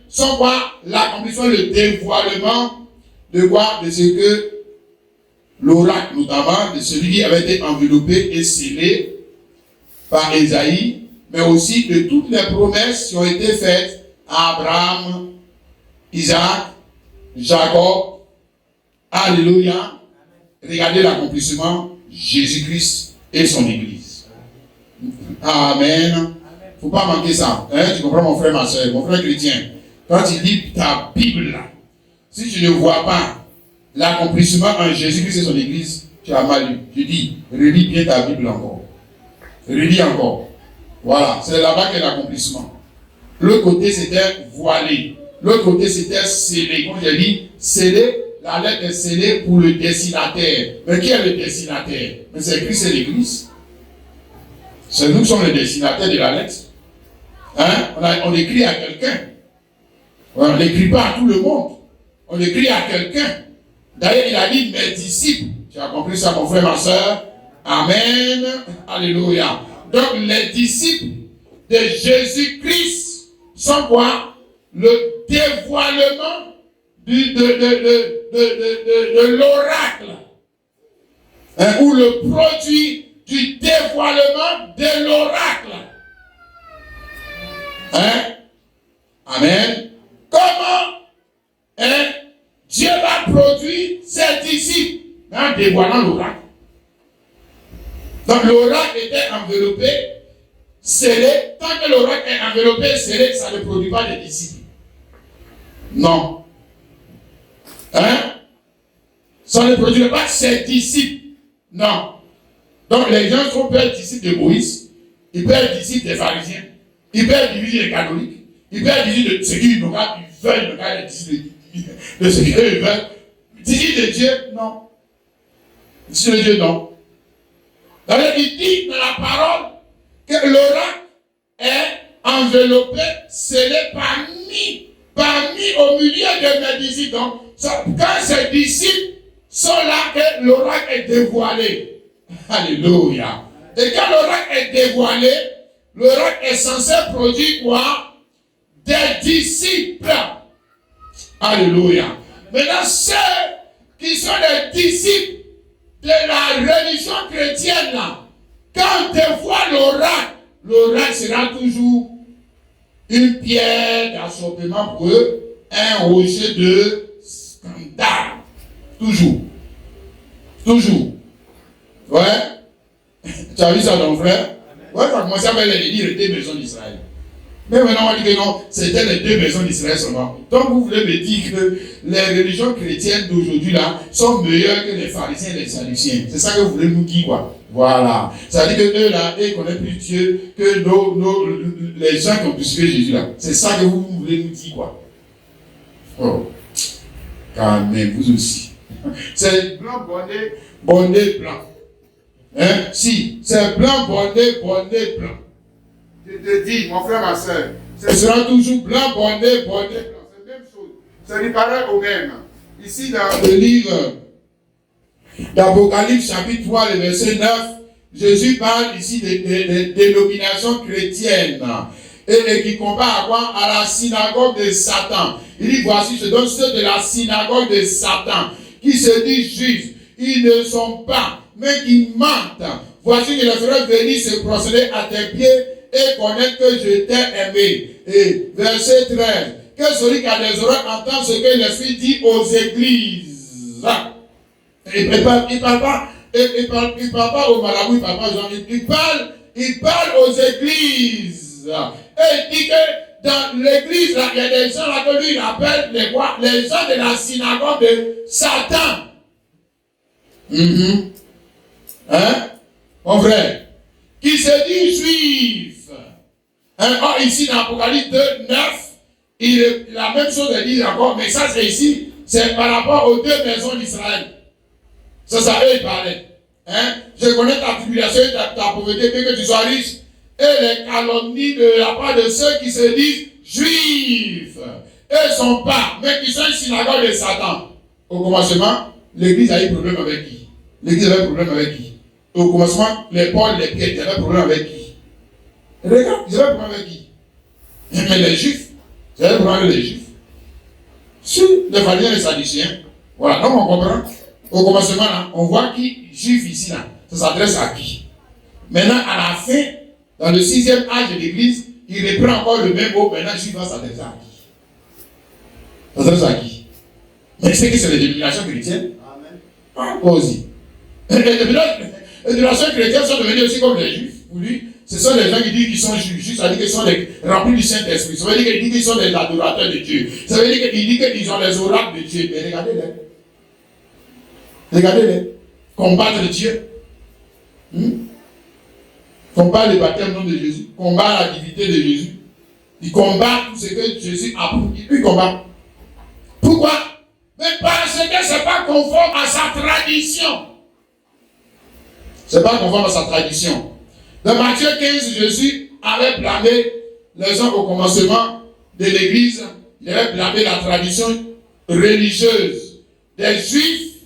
sont quoi? L'accomplissement, le dévoilement de quoi? De ce que l'oracle, notamment, de celui qui avait été enveloppé et scellé par Ésaïe, mais aussi de toutes les promesses qui ont été faites à Abraham, Isaac, Jacob. Alléluia. Regardez l'accomplissement, Jésus-Christ et son Église. Amen. Il ne faut pas manquer ça. Hein? Tu comprends, mon frère, ma soeur, mon frère chrétien? Quand tu lis ta Bible, si tu ne vois pas l'accomplissement en Jésus-Christ et son Église, tu as mal lu. Je dis, relis bien ta Bible encore. Relis encore. Voilà, c'est là-bas qu'est l'accomplissement. L'autre côté, c'était voilé. L'autre côté, c'était scellé. Comme j'ai dit, scellé, la lettre est scellée pour le destinataire. Mais qui est le destinataire? Mais c'est Christ et l'Église. C'est nous qui sommes les destinataires de la lettre. Hein? On écrit à quelqu'un. On n'écrit pas à tout le monde. On écrit à quelqu'un. D'ailleurs, il a dit mes disciples. Tu as compris ça, mon frère, ma soeur? Amen. Alléluia. Donc, les disciples de Jésus-Christ sont quoi? Le dévoilement de l'oracle. Hein, ou le produit du dévoilement de l'oracle. Hein? Amen. Comment Dieu va produire ses disciples en dévoilant l'oracle. Donc l'oracle était enveloppé, scellé. Tant que l'oracle est enveloppé, scellé, ça ne produit pas de disciples. Non. Hein? Ça ne produit pas ses disciples. Non. Donc les gens sont peut être disciples de Moïse, ils peuvent être disciples des pharisiens, ils peuvent être disciples des catholiques, ils peuvent être disciples de ceux qui veulent être disciples de ceux qui veulent. Disciples de Dieu, non. Disciples de Dieu, non. Alors, il dit dans la parole que l'oracle est enveloppé, scellé, parmi au milieu de mes disciples. Donc, quand ces disciples sont là, que l'oracle est dévoilé. Alléluia. Et quand l'oracle est dévoilé, l'oracle est censé produire quoi? Des disciples. Alléluia. Maintenant, ceux qui sont les disciples de la religion chrétienne, là, quand ils voient l'oracle, l'oracle sera toujours une pierre d'achoppement pour eux, un rocher de scandale. Toujours. Toujours. Ouais. Tu as vu ça, ton frère? Ouais, ça a commencé avec les deux maisons d'Israël. Mais maintenant, on dit que non, c'était les deux maisons d'Israël seulement. Donc, vous voulez me dire que les religions chrétiennes d'aujourd'hui, là, sont meilleures que les pharisiens et les sadduciens. C'est ça que vous voulez nous dire, quoi. Voilà. Ça veut dire que eux, là, ils connaissent plus Dieu que les gens qui ont crucifié Jésus, là. C'est ça que vous voulez nous dire, quoi. Oh. Calmez-vous aussi. C'est blanc, bonnet, blanc. Hein? Si, c'est blanc, bonnet, blanc. Je te dis, mon frère, ma soeur, ce sera toujours blanc, bonnet, blanc. C'est la même chose. Ça lui paraît au même. Ici, dans le livre d'Apocalypse, chapitre 3, le verset 9, Jésus parle ici des dénominations chrétiennes. Et qui compare à quoi? À la synagogue de Satan. Il dit, voici, je donne ceux de la synagogue de Satan, qui se disent juifs. Ils ne sont pas, mais qui mentent. Voici que je ferai venir se prosterner à tes pieds et connaître que je t'ai aimé. Et verset 13. Que celui qui a des oreilles entende ce que l'Esprit dit aux églises. Il ne parle pas aux marabouts, il parle aux églises. Et il dit que dans l'église, là, il y a des gens là que lui il appelle les gens de la synagogue de Satan. Hein? Mon frère, qui se dit juif. Hein? Or, ici, dans Apocalypse 2, 9, la même chose est dit encore, mais ça, c'est ici, c'est par rapport aux deux maisons d'Israël. Ça, eux, ils parlaient. Hein? Je connais ta tribulation et ta pauvreté, bien que tu sois riche, et les calomnies de la part de ceux qui se disent juifs. Eux ne sont pas, mais qui sont une synagogue de Satan. Au commencement, l'église a eu problème avec qui? L'église avait problème avec qui? Au commencement, les Paul, les Pierre, ils avaient problème avec qui? Regarde, ils avaient problème avec qui? Mais les juifs, ils avaient problème avec les juifs. Si, les pharisiens et les sadduciens. Voilà, donc on comprend. Au commencement, là, on voit qui, juif ici, là, ça s'adresse à qui? Maintenant, à la fin, dans le 6e âge de l'église, il reprend encore le même mot, maintenant, juif va s'adresser à qui? Ça s'adresse à qui? Mais c'est que c'est les dénominations chrétiennes. Amen. Quoi aussi? Les dénominations chrétiennes sont devenues aussi comme les juifs. Pour lui, ce sont les gens qui disent qu'ils sont juifs, ça veut dire qu'ils sont remplis du Saint-Esprit. Ça veut dire qu'ils disent qu'ils sont des adorateurs de Dieu. Ça veut dire qu'ils disent qu'ils ont les oracles de Dieu. Mais regardez-les. Regardez-les. Combattre Dieu. Combat le baptême au nom de Jésus. Combat la divinité de Jésus. Il combat tout ce que Jésus a approuve. Il combat. Pourquoi? Mais parce que ce n'est pas conforme à sa tradition. Ce n'est pas conforme à sa tradition. Dans Matthieu 15, Jésus avait blâmé les gens au commencement de l'église. Il avait blâmé la tradition religieuse des Juifs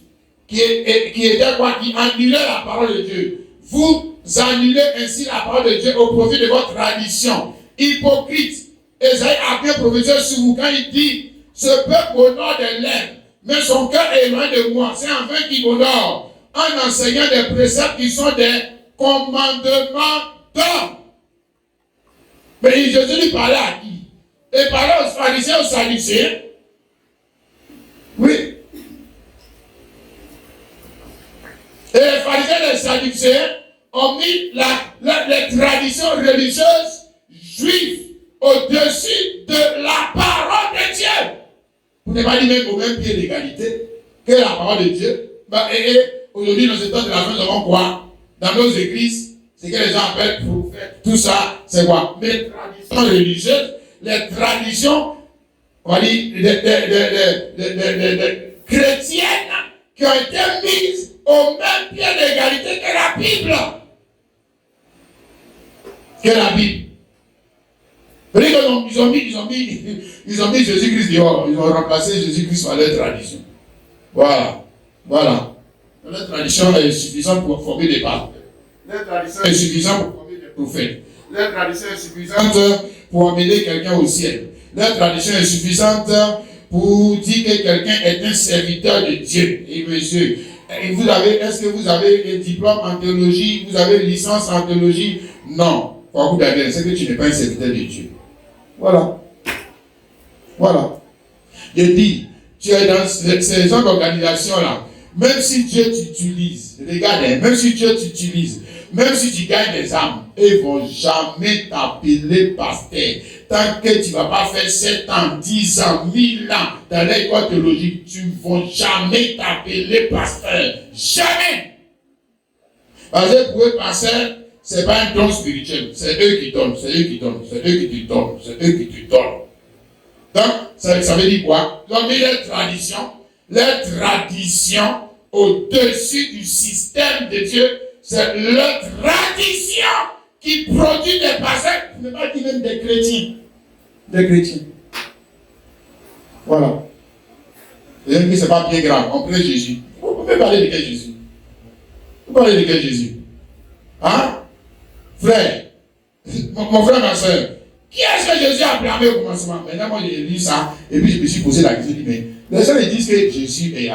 qui étaient quoi? Qui annulaient la parole de Dieu. Vous annulez ainsi la parole de Dieu au profit de votre tradition. Hypocrite. Esaïe a bien prophétisé sur vous quand il dit: ce peuple honore des lèvres, mais son cœur est loin de moi. C'est en vain qu'il honore, en enseignant des préceptes qui sont des commandements d'homme. Mais Jésus lui parlait à qui? Il parlait aux pharisiens, aux sadducéens. Oui. Et les pharisiens et les sadducéens ont mis les traditions religieuses juives au-dessus de la parole de Dieu. Vous n'avez pas dit même au même pied d'égalité que la parole de Dieu. Et aujourd'hui, dans ce temps de la fin, nous avons quoi? Dans nos églises, c'est que les gens appellent prophètes. Tout ça, c'est quoi? Les traditions religieuses, les traditions, on va dire, chrétiennes qui ont été mises au même pied d'égalité que la Bible. Que la Bible. Ils ont mis Jésus-Christ dehors. Ils ont remplacé Jésus-Christ par leur tradition. Voilà. La tradition est suffisante pour former des pasteurs. La tradition est suffisante pour former des prophètes. La tradition est suffisante pour amener quelqu'un au ciel. La tradition est suffisante pour dire que quelqu'un est un serviteur de Dieu. Et monsieur, est-ce que vous avez un diplôme en théologie? Vous avez une licence en théologie? Non. C'est que tu n'es pas un serviteur de Dieu. Voilà. Voilà. Je dis, tu es dans ces genres d'organisation-là. Même si Dieu t'utilise, regardez, même si Dieu t'utilise, même si tu gagnes des âmes, ils ne vont jamais t'appeler pasteur. Tant que tu ne vas pas faire 7 ans, 10 ans, 1000 ans dans l'école théologique, tu ne vont jamais t'appeler pasteur. Jamais. Parce que pour eux, pasteur, ce n'est pas un don spirituel. C'est eux qui donnent, c'est eux qui donnent, c'est eux qui te donnent, c'est eux qui te donnent. Donc, ça veut dire quoi? Donc, les traditions au-dessus du système de Dieu, c'est leur tradition qui produit des pasteurs, ne pas dire même des chrétiens. Des chrétiens. Voilà. Et ce n'est pas bien grave. On prie Jésus. Vous pouvez parler de quel Jésus? Vous parlez de quel Jésus? Hein? Frère, mon frère, ma soeur, qui est-ce que Jésus a blâmé au commencement? Maintenant, moi, j'ai lu ça, et puis je me suis posé la question, mais les gens ils disent que Jésus est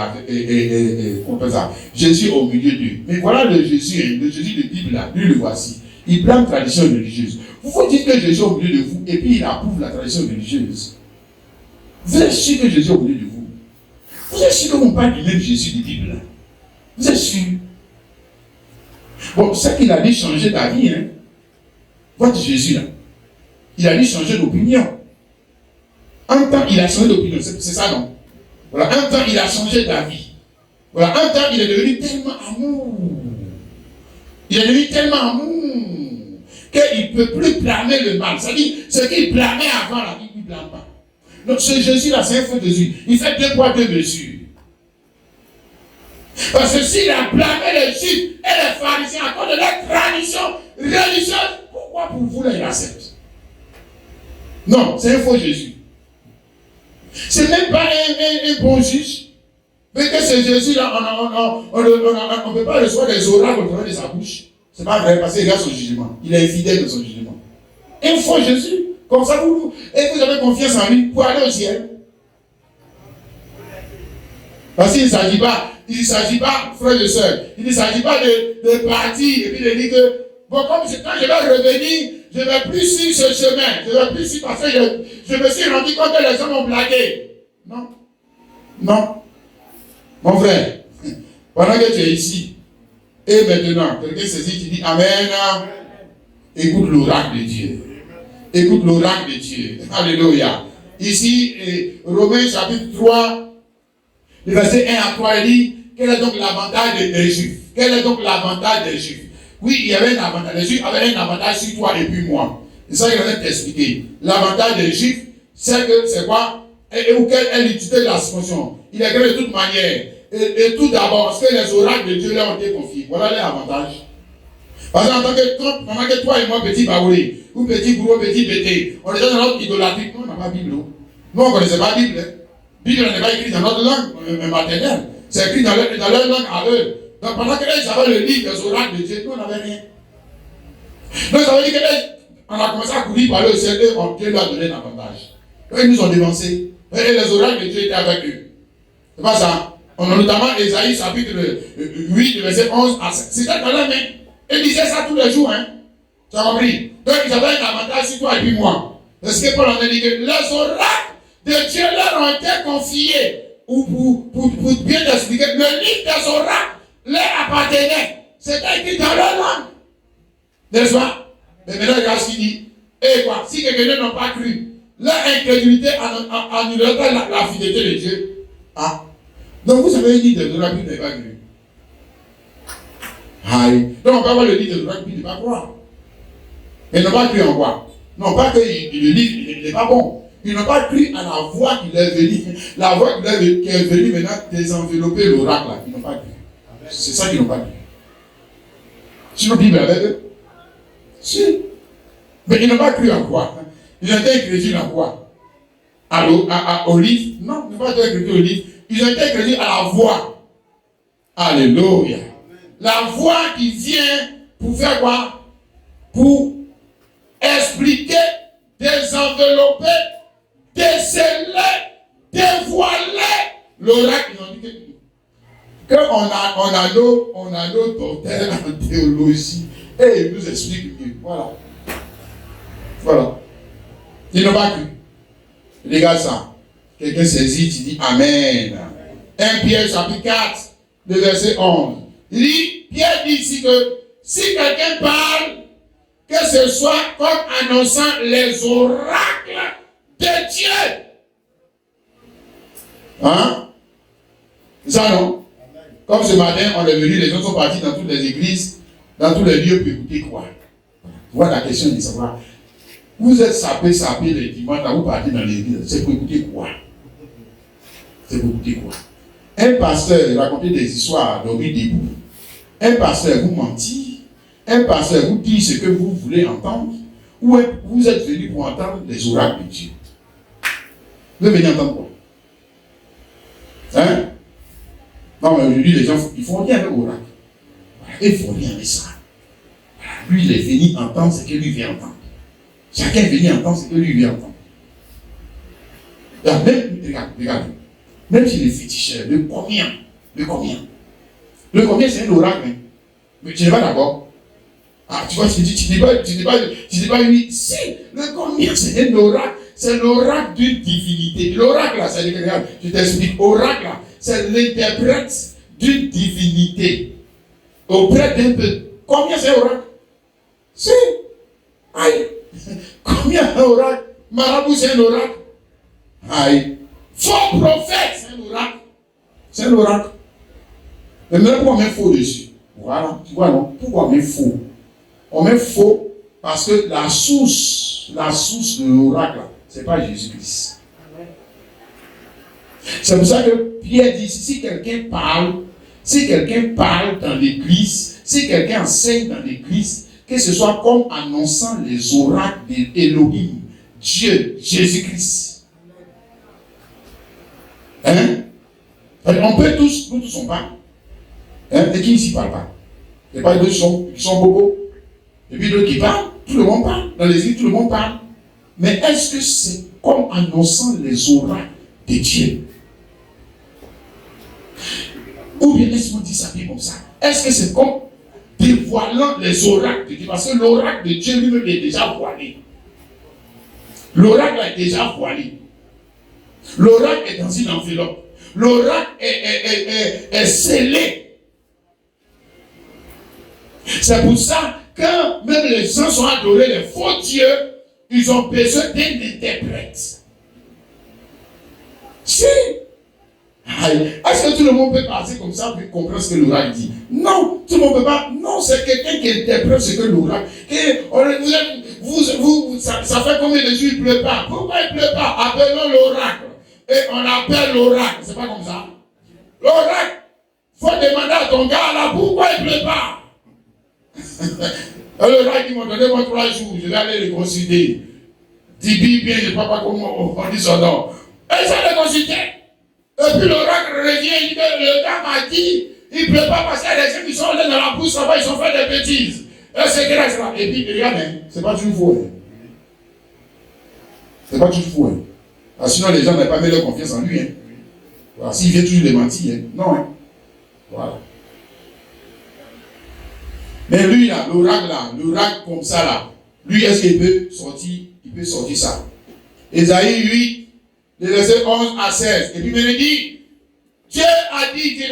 Jésus est au milieu d'eux. Mais voilà le Jésus de Bible là, lui le voici. Il blâme la tradition religieuse. Vous dites que Jésus est au milieu de vous, et puis il approuve la tradition religieuse. Vous êtes sûr que Jésus est au milieu de vous? Vous êtes sûr qu'on parle du même Jésus de Bible là? Vous êtes sûr? Bon, c'est qu'il a dû changer d'avis, hein? Votre Jésus là. Il a dû changer d'opinion. Un temps, il a changé d'opinion. C'est ça, non? Voilà. Un temps, il a changé d'avis. Voilà. Un temps, il est devenu tellement amour. Il est devenu tellement amour qu'il ne peut plus blâmer le mal. C'est-à-dire, ce qu'il blâmait avant, là, il ne blâme pas. Donc, ce Jésus-là, c'est un faux Jésus. Il fait 2 poids 2 mesures. Parce que s'il a blâmé les Juifs et les pharisiens à cause de leur tradition religieuse, pourquoi pour vous, là, il accepte? Non, c'est un faux Jésus. C'est même pas un bon juge. Mais que ce Jésus-là, on ne peut pas recevoir des oracles au travers de sa bouche. C'est pas vrai, parce qu'il regarde son jugement. Il est infidèle de son jugement. Un faux Jésus. Comme ça, vous avez confiance en lui pour aller au ciel. Parce qu'il ne s'agit pas, frères et sœurs, il ne s'agit pas de partir et puis de dire que, bon, comme quand je vais revenir, je ne vais plus suivre ce chemin. Je ne vais plus suivre parce que je me suis rendu compte que les gens m'ont blagué. Non. Non. Mon frère, pendant que tu es ici, et maintenant, quelqu'un saisit, tu dis Amen. Écoute l'oracle de Dieu. Écoute l'oracle de Dieu. Alléluia. Ici, Romains chapitre 3, le verset 1 à 3, il dit quel est donc l'avantage des Juifs? Quel est donc l'avantage des Juifs? Oui, il y avait un avantage. Les Juifs avaient un avantage sur toi et puis moi. C'est ça qu'il va t'expliquer. L'avantage des Juifs, c'est quoi? Et quelle est l'utilité de la circoncision? Il est créé de toute manière. Et tout d'abord, parce que les oracles de Dieu leur ont été confiés. Voilà les avantages. Parce que pendant que toi et moi, petit Baoulé, ou petit Bourreau, petit Bété, on est dans notre idolâtrie. Nous, on n'a pas Bible. Nous, on ne connaissait pas Bible. Bible n'est pas écrit dans notre langue maternelle. C'est écrit dans leur langue à eux. Donc pendant que les avaient le livre des oracles de Dieu, nous, on n'avait rien. Donc ça veut dire qu'on a commencé à courir par le ciel et Dieu leur a donné un avantage. Donc ils nous ont dévancés. Et les oracles de Dieu étaient avec eux. C'est pas ça. On a notamment Ésaïe chapitre 8, verset 11 à 16. C'était dans la main. Ils disaient ça tous les jours. Hein. Tu as compris? Donc ils avaient un avantage sur toi et puis moi. Parce que Paul en a dit que les oracles de Dieu leur ont été confiés. Ou pour bien t'expliquer, le livre des oracles leur appartenait. C'était écrit dans leur langue. N'est-ce pas? Mais maintenant, regarde ce qu'il dit. Et quoi? Si quelqu'un n'a pas cru, leur incrédulité annulerait la fidélité de Dieu. Ah. Donc vous savez, le livre des oracles n'est pas cru. Aïe. Donc on peut avoir le livre des oracles et ne pas croire. Mais ils n'ont pas cru en quoi? Non, pas que le livre il n'est pas bon. Ils n'ont pas cru à la voix qui est venue. La voix qui est venue maintenant désenvelopper l'oracle là. Ils n'ont pas cru. C'est ça qu'ils n'ont pas cru. Sinon, la Bible avec eux. Si. Mais ils n'ont pas cru en quoi? Ils ont été incrédules en quoi? Au livre? Non, ils n'ont pas été incrédules au livre. Ils ont été incrédules à la voix. Alléluia. La voix qui vient pour faire quoi? Pour expliquer, désenvelopper, déceler, dévoiler l'oracle. Ils ont dit que on a nos docteurs en théologie et ils nous expliquent mieux. Voilà. Voilà. Ils n'ont pas cru. Regarde ça. Quelqu'un saisit, tu dis Amen. 1 Pierre chapitre 4, le verset 11. Il dit, Pierre dit ici que si quelqu'un parle, que ce soit comme annonçant les oracles de Dieu. Hein? Ça non? Comme ce matin, on est venu, les gens sont partis dans toutes les églises, dans tous les lieux pour écouter quoi? Voilà la question de savoir. Vous êtes sapé les dimanches, là, vous partez dans l'église, c'est pour écouter quoi? C'est pour écouter quoi? Un pasteur racontait des histoires dormir debout. Un pasteur vous mentit. Un pasteur vous dit ce que vous voulez entendre. Ou vous êtes venu pour entendre les oracles de Dieu. Vous êtes venu entendre quoi? Hein? Non, mais aujourd'hui, les gens, ils font rien avec l'oracle. Ils font rien avec ça. Lui, il est venu entendre ce que lui vient entendre. Chacun est venu entendre ce que lui vient entendre. Regarde. Même si les féticheurs, le combien, c'est un oracle. Hein? Mais tu n'es pas d'accord. Ah, tu vois, tu n'es pas unique. Si, le combien, c'est un oracle. C'est l'oracle d'une divinité. L'oracle, là, c'est regarde, je t'explique. Oracle, là, c'est l'interprète d'une divinité. Auprès d'un peu. Combien c'est un oracle? Si. Aïe. Combien un oracle? Marabout, c'est un oracle. Aïe. Faux prophète, c'est un oracle. C'est un oracle. Mais même pourquoi on met faux dessus? Voilà. Tu vois, non? Pourquoi on met faux? On met faux parce que la source de l'oracle, ce n'est pas Jésus-Christ. C'est pour ça que Pierre dit, si quelqu'un parle dans l'église, si quelqu'un enseigne dans l'église, que ce soit comme annonçant les oracles d'Élohim, Dieu, Jésus-Christ. Hein? On peut tous, nous tous on parle. Hein? Et qui ici parle pas? Il n'y a pas d'autres qui sont bobos. Et puis d'autres qui parlent, tout le monde parle. Dans les îles, tout le monde parle. Mais est-ce que c'est comme annonçant les oracles de Dieu? Ou bien laisse-moi dire ça bien comme ça. Est-ce que c'est comme dévoilant les oracles de Dieu? Parce que l'oracle de Dieu lui-même est déjà voilé. L'oracle est déjà voilé. L'oracle est dans une enveloppe. L'oracle est scellé. C'est pour ça que même les gens sont adorés, les faux dieux, ils ont besoin d'un interprète. Si. Est-ce que tout le monde peut passer comme ça pour comprendre ce que l'oracle dit? Non, tout le monde ne peut pas. Non, c'est quelqu'un qui interprète ce que l'oracle. Ça fait combien de jours il ne pleut pas? Pourquoi il ne pleut pas? Appelons l'oracle. Et on appelle l'oracle. C'est pas comme ça. L'oracle, il faut demander à ton gars là, pourquoi il ne pleut pas? L'oracle, ils m'ont donné 3 jours, je vais aller les consulter. Dis bien, je ne sais pas comment on dit son nom. Et ça les consulter. Et puis l'oracle revient, il dit que le gars m'a dit, il ne pleut pas parce qu'il y a des gens qui sont là dans la bouche, là-bas, ils ont fait des bêtises. Et puis, regarde, c'est pas toujours faux. Hein. C'est pas toujours faux. Hein. Ah, sinon, les gens n'avaient pas mis leur confiance en lui. Hein. Voilà, s'il vient toujours les mentir, hein. Non. Hein. Voilà. Mais lui, là, l'oracle comme ça, là, lui, est-ce qu'il peut sortir? Il peut sortir ça. Ésaïe 8, les versets 11 à 16. Et puis, il me dit, Dieu a dit, Dieu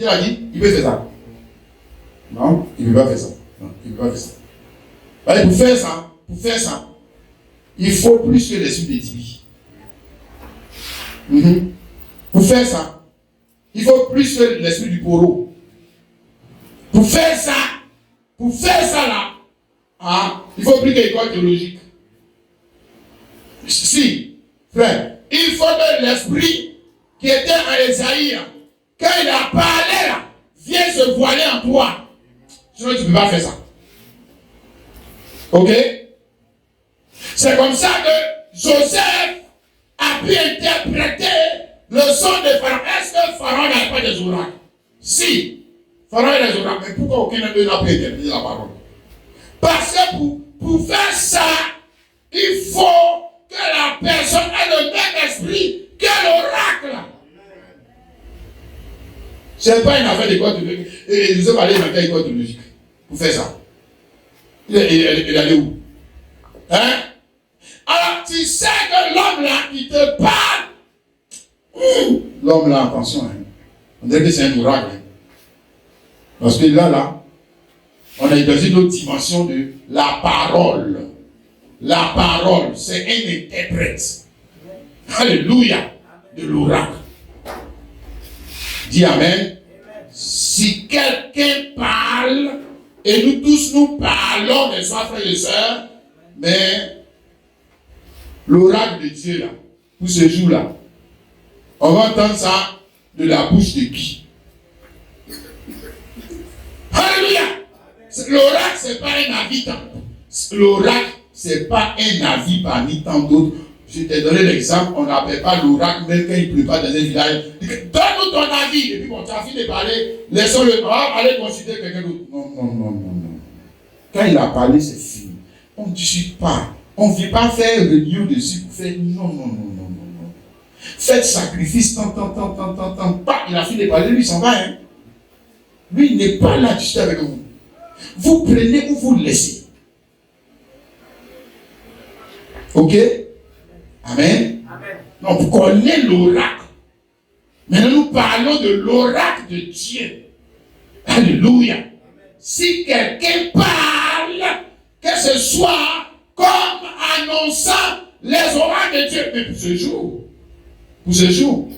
a dit, il peut faire ça. Non, il ne peut pas faire ça. Non, il ne peut pas faire ça. Allez, pour faire ça, il faut plus que l'esprit de Tibi. Pour faire ça, il faut plus que l'esprit du poro. Pour faire ça là, hein, il faut plus d'école théologique. Si, frère, il faut que l'esprit qui était en Esaïe, quand il a parlé là, vienne se voiler en toi. Sinon, tu ne peux pas faire ça. Ok? C'est comme ça que Joseph a pu interpréter le son de Pharaon. Est-ce que Pharaon n'a pas des oracles? Si, Pharaon et les oracles, mais pourquoi aucun d'eux n'a pu interpréter la parole? Parce que pour faire ça, il faut que la personne ait le même esprit que l'oracle. Ce n'est pas une affaire d'école de logique. Et nous sommes allés dans quelle école de logique pour faire ça? Il est allé où? Hein? Alors tu sais que l'homme là qui te parle, l'homme là, attention, hein. On dirait que c'est un oracle. Hein. Parce que là, on est dans une autre dimension de la parole. La parole, c'est un interprète. Alléluia, de l'oracle. Dis Amen. Si quelqu'un parle, et nous tous nous parlons, mes frères et sœurs, mais l'oracle de Dieu là, pour ce jour-là, on va entendre ça de la bouche de qui? Alléluia! L'oracle, ce n'est pas un avis. L'oracle, ce n'est pas un avis parmi tant d'autres. Je t'ai donné l'exemple, on n'appelle pas l'oracle, même quand il ne pleut pas dans un village. Donne-nous ton avis. Et puis, bon, tu as fini de parler, laissons-le. Allez consulter quelqu'un d'autre. Non. Quand il a parlé, c'est fini. On ne discute pas. On ne vient pas faire réunion dessus pour faire non. Faites sacrifice, tant. Il a fini de parler, lui, il s'en va. Hein. Lui, il n'est pas là, discuter avec vous. Vous prenez ou vous laissez. Ok? Amen. Donc, vous connaissez l'oracle. Maintenant, nous parlons de l'oracle de Dieu. Alléluia. Si quelqu'un parle, que ce soit comme annonçant les oracles de Dieu, mais pour ce jour,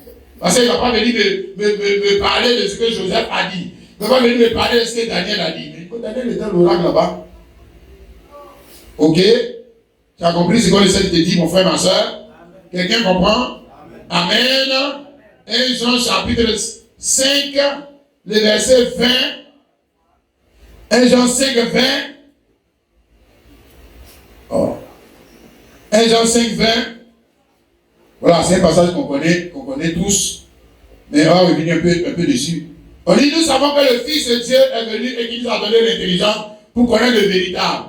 parce qu'il ne va pas venir me parler de ce que Joseph a dit. Il ne va pas venir me parler de ce que Daniel a dit. Mais Daniel était l'oracle là-bas. Ok? Tu as compris ce qu'on essaie de te dire, mon frère, ma soeur? Quelqu'un comprend? Amen. 1 Jean chapitre 5, le verset 20. 1 Jean 5, 20. Oh. 1 Jean 5, 20. Voilà, c'est un passage qu'on connaît tous. Mais on va revenir un peu dessus. On dit, nous savons que le Fils de Dieu est venu et qu'il nous a donné l'intelligence pour connaître le véritable.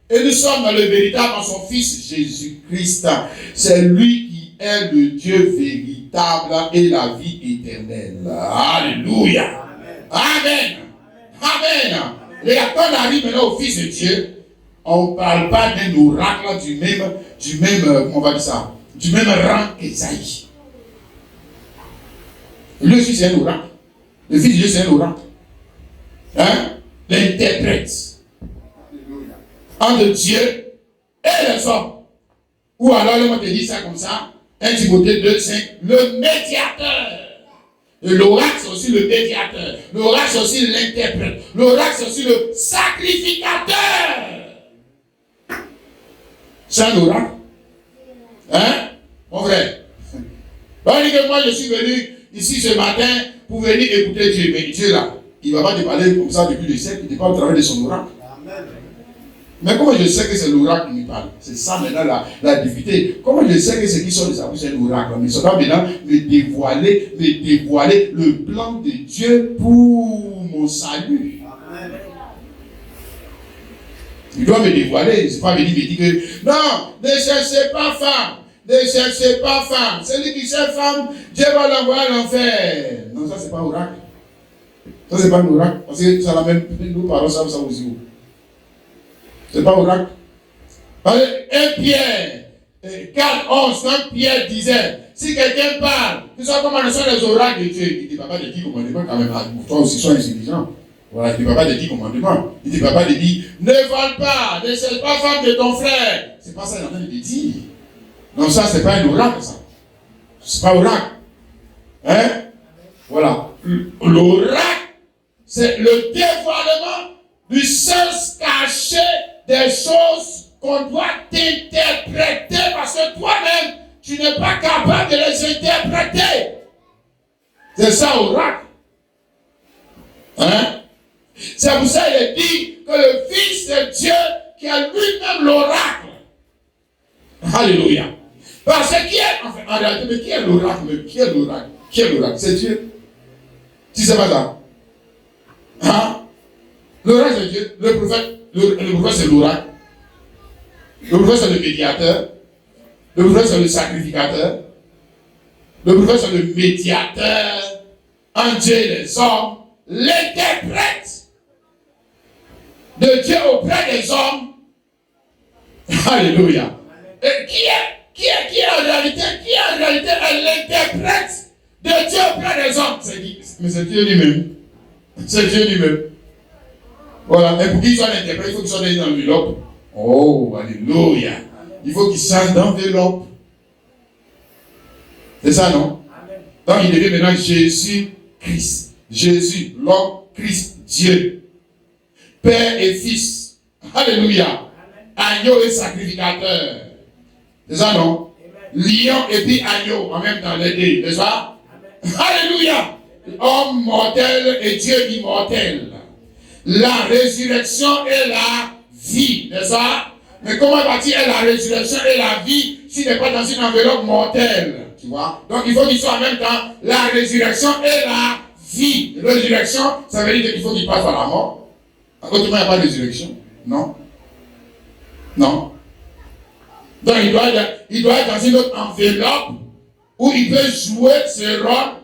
Et nous sommes dans le véritable en son Fils Jésus-Christ. C'est lui qui est le Dieu véritable et la vie éternelle. Alléluia. Amen. Amen. Et quand on arrive maintenant au Fils de Dieu, on ne parle pas d'un oracle du même, comment on va dire ça, du même rang qu'Esaïe. Le Fils c'est un oracle. Le Fils de Dieu c'est un oracle. Hein? L'interprète entre Dieu et les hommes. Ou alors, le mot te dit ça comme ça, 1 Timothée 2, 5, le médiateur. L'oracle, c'est aussi le médiateur. L'oracle, c'est aussi l'interprète. L'oracle, c'est aussi le sacrificateur. C'est un oracle. Hein, mon frère? On dit que moi, je suis venu ici ce matin pour venir écouter Dieu. Mais Dieu, là, il ne va pas te parler comme ça depuis le siècle. Il te parle au travers de son oracle. Amen. Mais comment je sais que c'est l'oracle qui me parle? C'est ça maintenant la difficulté. Comment je sais que ce qui sort de sa bouche c'est l'oracle? Mais ça doit maintenant me dévoiler le plan de Dieu pour mon salut. Amen. Il doit me dévoiler. C'est pas venir me dire que non, ne cherchez pas femme. Ne cherchez pas femme. Celui qui cherche femme, Dieu va l'envoyer à l'enfer. Non, ça c'est pas oracle. Ça c'est pas un oracle. Parce que ça la même, nous parlons ça aussi. C'est pas oracle. 1 Pierre 4, 11, quand Pierre disait, si quelqu'un parle, que ce soit comme sont les oracles de Dieu, il dit papa de 10 commandements quand même, pour toi aussi sois intelligent. Voilà, il dit papa de 10 commandements. Il dit papa de 10, ne vole pas, ne cherche pas femme de ton frère. C'est pas ça qu'il est en train de dire. Non, ça c'est pas un oracle, ça. C'est pas oracle. Hein? Voilà. L'oracle, c'est le dévoilement du sens caché des choses qu'on doit t'interpréter parce que toi-même, tu n'es pas capable de les interpréter. C'est ça, oracle. Hein? C'est pour ça qu'il dit que le Fils de Dieu, qui est lui-même l'oracle. Alléluia. Parce que qui est, en réalité, mais qui est l'oracle? Qui est l'oracle? C'est Dieu. Tu sais pas ça? Hein? L'oracle c'est Dieu, le prophète c'est l'oracle. Le prophète c'est le médiateur. Le prophète c'est le sacrificateur. Le prophète c'est le médiateur entre Dieu et les hommes. L'interprète de Dieu auprès des hommes. Alléluia. Et qui est en réalité l'interprète de Dieu auprès des hommes? Mais c'est Dieu lui-même. C'est Dieu lui-même. Voilà. Mais pour qu'il soit l'interprète, il faut qu'il soit dans l'enveloppe. Oh, alléluia. Il faut qu'il change d'enveloppe. C'est ça, non? Donc il devient maintenant Jésus-Christ. Jésus, l'homme, Christ, Dieu. Père et Fils. Alléluia. Agneau et sacrificateur. C'est ça, non? Lion et puis agneau en même temps, les deux. C'est ça? Alléluia. Homme mortel et Dieu immortel. La résurrection et la vie. C'est ça? Mais comment va-t-il être la résurrection et la vie s'il n'est pas dans une enveloppe mortelle? Tu vois? Donc il faut qu'il soit en même temps la résurrection et la vie. Résurrection, ça veut dire qu'il faut qu'il passe par la mort. Autrement, il n'y a pas de résurrection. Non? Non. Donc il doit être dans une autre enveloppe où il peut jouer ce rôle.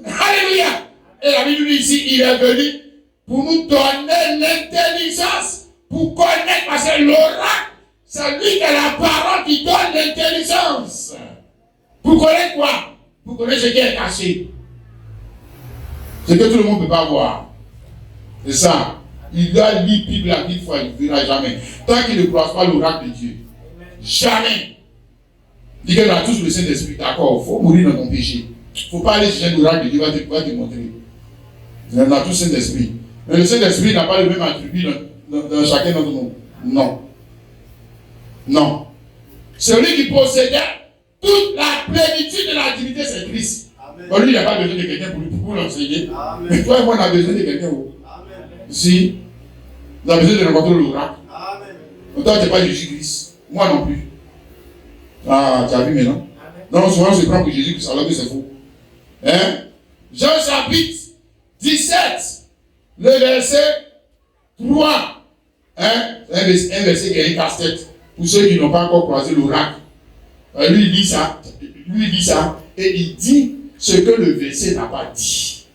Alléluia! Et la Bible dit ici, il est venu pour nous donner l'intelligence, pour connaître, parce que l'oracle, c'est lui qui a la parole qui donne l'intelligence. Pour connaître quoi? Pour connaître ce qui est caché. Ce que tout le monde ne peut pas voir. C'est ça. Il doit lire Bible à 10 fois, il ne verra jamais. Tant qu'il ne croise pas l'oracle de Dieu. Jamais. Dis que là, tous le Saint-Esprit, d'accord, il faut mourir dans ton péché. Il ne faut pas aller chercher l'oracle de Dieu, il va te montrer. Dans tout Saint-Esprit. Mais le Saint-Esprit n'a pas le même attribut dans chacun d'entre nous. Non. Non. Celui qui possédait toute la plénitude de la divinité, c'est Christ. Bon, lui, il n'a pas besoin de quelqu'un pour l'enseigner. Mais toi et moi, on a besoin de quelqu'un. Si. On a besoin de rencontrer l'oracle. Toi, tu n'es pas Jésus-Christ. Moi non plus. Ah, tu as vu maintenant? Non, souvent, on se prend pour Jésus-Christ, alors que c'est faux. Hein? Jean chapitre 17, le verset 3. Hein? Un verset qui a une casse-tête. Pour ceux qui n'ont pas encore croisé l'oracle. Lui, il dit ça. Lui, il dit ça. Et il dit ce que le verset n'a pas dit.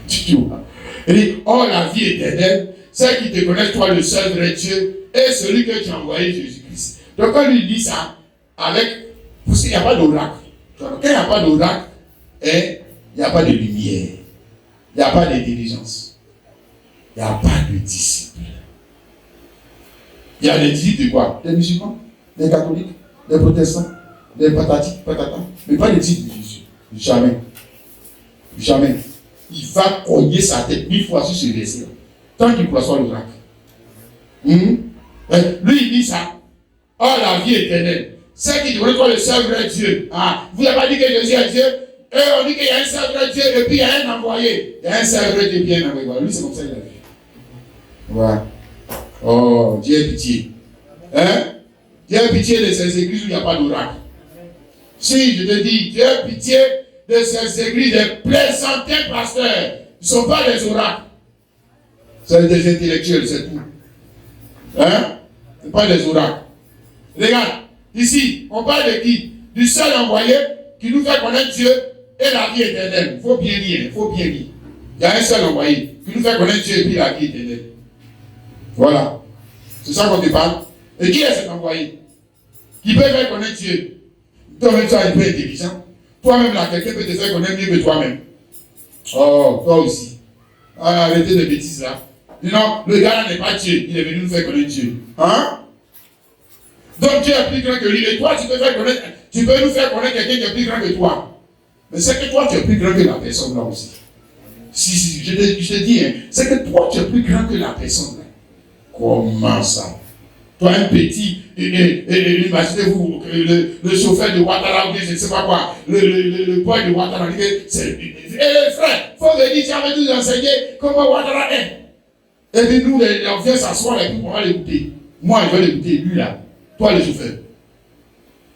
Tu vois? Il dit, oh, la vie éternelle, c'est qui te connaissent, toi, le seul vrai Dieu, et celui que tu as envoyé, Jésus-Christ. Donc, quand lui dit ça, parce qu'il n'y a pas d'oracle. Quand il n'y a pas d'oracle, il n'y a pas de lumière. Il n'y a pas d'intelligence. Il n'y a pas de disciples. Il y a des disciples de quoi? Des musulmans, des catholiques, des protestants, des patati, patata. Mais pas des disciples de Jésus. Jamais. Jamais. Il va cogner sa tête 1000 fois sur ce verset. Tant qu'il ne croit pas l'oracle. Lui, il dit ça. Oh, la vie éternelle. C'est qui devrait être le seul vrai Dieu. Ah, vous n'avez pas dit que Jésus est Dieu. Et on dit qu'il y a un seul vrai Dieu et puis il y a un envoyé. Il y a un seul vrai Dieu et puis il y a un envoyé. Lui, c'est comme ça qu'il a vu. Voilà. Oh, Dieu ait pitié. Hein? Dieu ait pitié de ces églises où il n'y a pas d'oracle. Si, je te dis, Dieu ait pitié de ces églises des plaisantins pasteurs. Ils ne sont pas des oracles. C'est des intellectuels, c'est tout. Hein? Ce n'est pas des oracles. Regarde, ici, on parle de qui? Du seul envoyé qui nous fait connaître Dieu et la vie éternelle. Il faut bien lire, il faut bien lire. Il y a un seul envoyé qui nous fait connaître Dieu et puis la vie éternelle. Voilà. C'est ça qu'on te parle. Et qui est cet envoyé? Qui peut faire connaître Dieu? Toi-même, tu es un peu intelligent. Toi-même, là, quelqu'un peut te faire connaître mieux que toi-même. Oh, toi aussi. Ah, arrêtez de bêtises là. Non, le gars là n'est pas Dieu. Il est venu nous faire connaître Dieu. Hein? Donc Dieu est plus grand que lui. Et toi, tu peux nous faire connaître quelqu'un qui est plus grand que toi. Mais c'est que toi, tu es plus grand que la personne là aussi. Si, je te dis, hein, c'est que toi, tu es plus grand que la personne là. Comment ça? Toi, un petit, imaginez-vous, le chauffeur de Ouattara, ou je ne sais pas quoi, le boy de Ouattara, frère, il faut venir, j'avais nous enseigner comment Ouattara est. Et puis nous, on vient s'asseoir et puis on va l'écouter. Moi, je vais l'écouter, lui là. Toi, le chauffeur.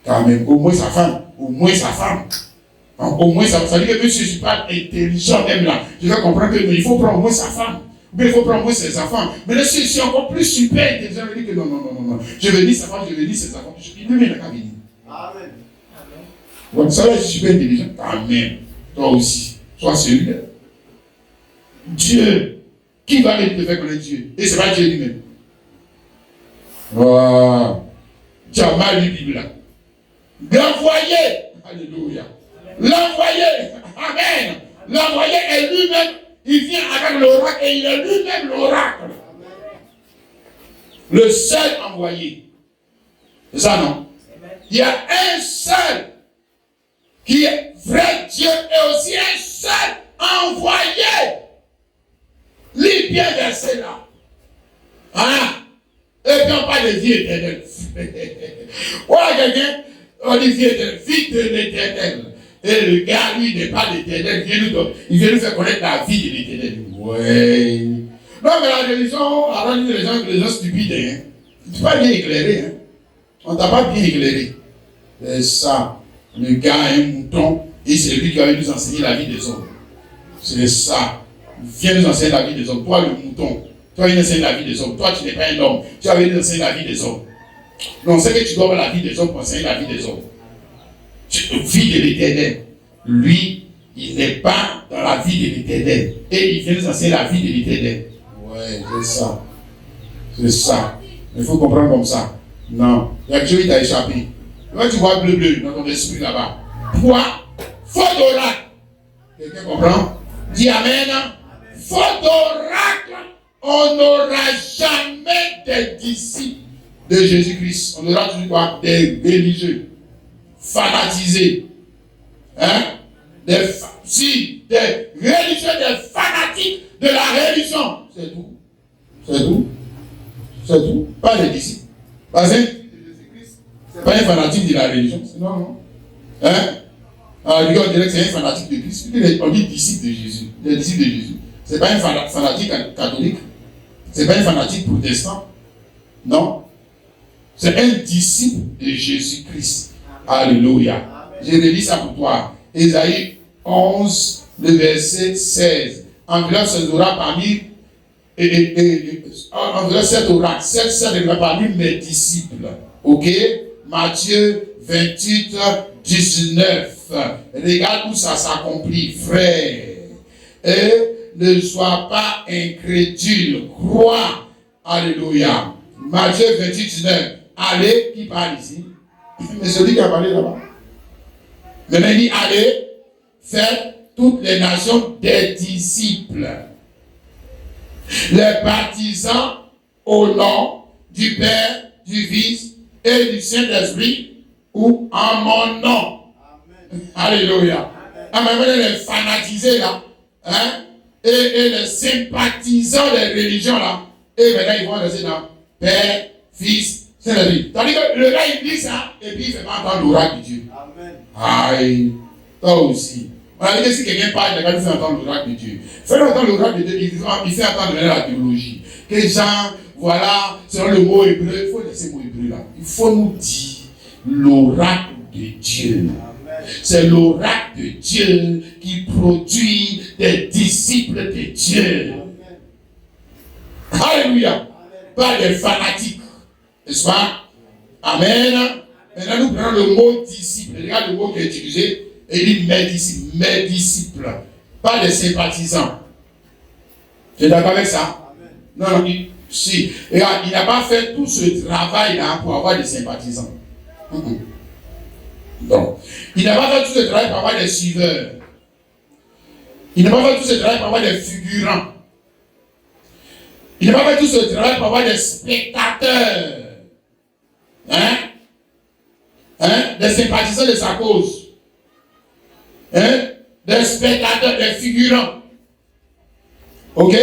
Quand même, au moins sa femme. Au moins, ça veut dire que monsieur, je ne suis pas intelligent même là. Je vais comprendre qu'il faut prendre au moins sa femme. Ou bien il faut prendre au moins ses enfants. Mais là, si je suis encore plus super intelligent, je vais dire que non. Je vais dire sa femme, je vais dire ses enfants. Il ne vient qu'à venir. Amen. Donc, ça, je suis super intelligent. Amen. Toi aussi. Sois sérieux. Dieu. Qui va te faire connaître Dieu? Et ce n'est pas Dieu lui-même. Wow. Tu as mal lu la Bible là. L'envoyé. Alléluia. L'envoyé. Amen. L'envoyé est lui-même. Il vient avec l'oracle et il est lui-même l'oracle. Le seul envoyé. C'est ça, non? Il y a un seul qui est vrai Dieu et aussi un seul envoyé. Lis bien verset là. Hein? Et puis on parle de vie éternelle. Voilà quelqu'un, on dit vie éternelle, vie de l'éternel. Et le gars, lui, n'est pas l'éternel, il vient nous faire connaître la vie de l'éternel. Ouais. Non, mais la religion a rendu les gens stupides. Hein. Tu n'es pas bien éclairé. Hein. On ne t'a pas bien éclairé. C'est ça. Le gars a un mouton et c'est lui qui va nous enseigner la vie des hommes. C'est ça. Il vient nous enseigner la vie des hommes. Toi, le mouton, toi, il enseigne la vie des hommes. Toi, tu n'es pas un homme. Tu vas venir nous enseigner la vie des hommes. Non, c'est que tu dois avoir la vie des hommes pour enseigner la vie des hommes. Tu vis de l'éternel. Lui, il n'est pas dans la vie de l'éternel. Et il vient nous enseigner la vie de l'éternel. Ouais, c'est ça. C'est ça. Il faut comprendre comme ça. Non. Il y a quelque chose qui t'a échappé. Quand tu vois bleu dans ton esprit là-bas. Quoi? Faute d'oracle. Quelqu'un comprend? Dis amen. Faute d'oracle. On n'aura jamais des disciples de Jésus-Christ. On aura toujours quoi? Des religieux. Fanatisés. Hein? Des religieux, des fanatiques de la religion. C'est tout. C'est tout. C'est tout. Pas des disciples. Parce que c'est pas un fanatique de la religion. Non. Hein? Alors, on dirait que c'est un fanatique de Christ. On dit disciple de Jésus. Les disciples de Jésus. C'est pas un fanatique catholique. C'est pas un fanatique protestant. Non. C'est un disciple de Jésus-Christ. Alléluia. Je relis ça pour toi. Ésaïe 11, le verset 16. Environ se aura parmi environ 7 oracles. 7 parmi mes disciples. Ok? Matthieu 28, 19. Regarde où ça s'accomplit, frère. Et ne sois pas incrédule. Crois. Alléluia. Matthieu 28, 19. Allez, qui parle ici? Mais celui qui a parlé là-bas. Maintenant, il dit, allez, faites toutes les nations des disciples. Les baptisants au nom du Père, du Fils et du Saint-Esprit, ou en mon nom. Amen. Alléluia. Amen. Les fanatisés là, hein, et les sympathisants des religions là, et maintenant ils vont rester dans Père, Fils, Saint-Esprit. Tandis que le gars il dit ça, et puis il ne fait pas entendre l'oracle de Dieu. Amen. Aïe, toi aussi. On a dit que si quelqu'un parle, il a fait entendre l'oracle de Dieu. Faire entendre l'oracle de Dieu, il fait entendre la théologie. Que les gens, voilà, selon le mot hébreu, il faut laisser le mot hébreu là. Il faut nous dire l'oracle de Dieu. C'est l'oracle de Dieu qui produit des disciples de Dieu. Alléluia. Pas des fanatiques. N'est-ce pas? Amen. Maintenant, nous prenons le mot disciple. Regarde le mot qui est utilisé. Et il dit mes disciples. Pas les sympathisants. Tu es d'accord avec ça? Amen. Non, si. Regarde, il n'a pas fait tout ce travail-là pour avoir des sympathisants. Donc, il n'a pas fait tout ce travail pour avoir des suiveurs. Il n'a pas fait tout ce travail pour avoir des figurants. Il n'a pas fait tout ce travail pour avoir des spectateurs. Des sympathisants de sa cause. Des spectateurs, des figurants. Ok?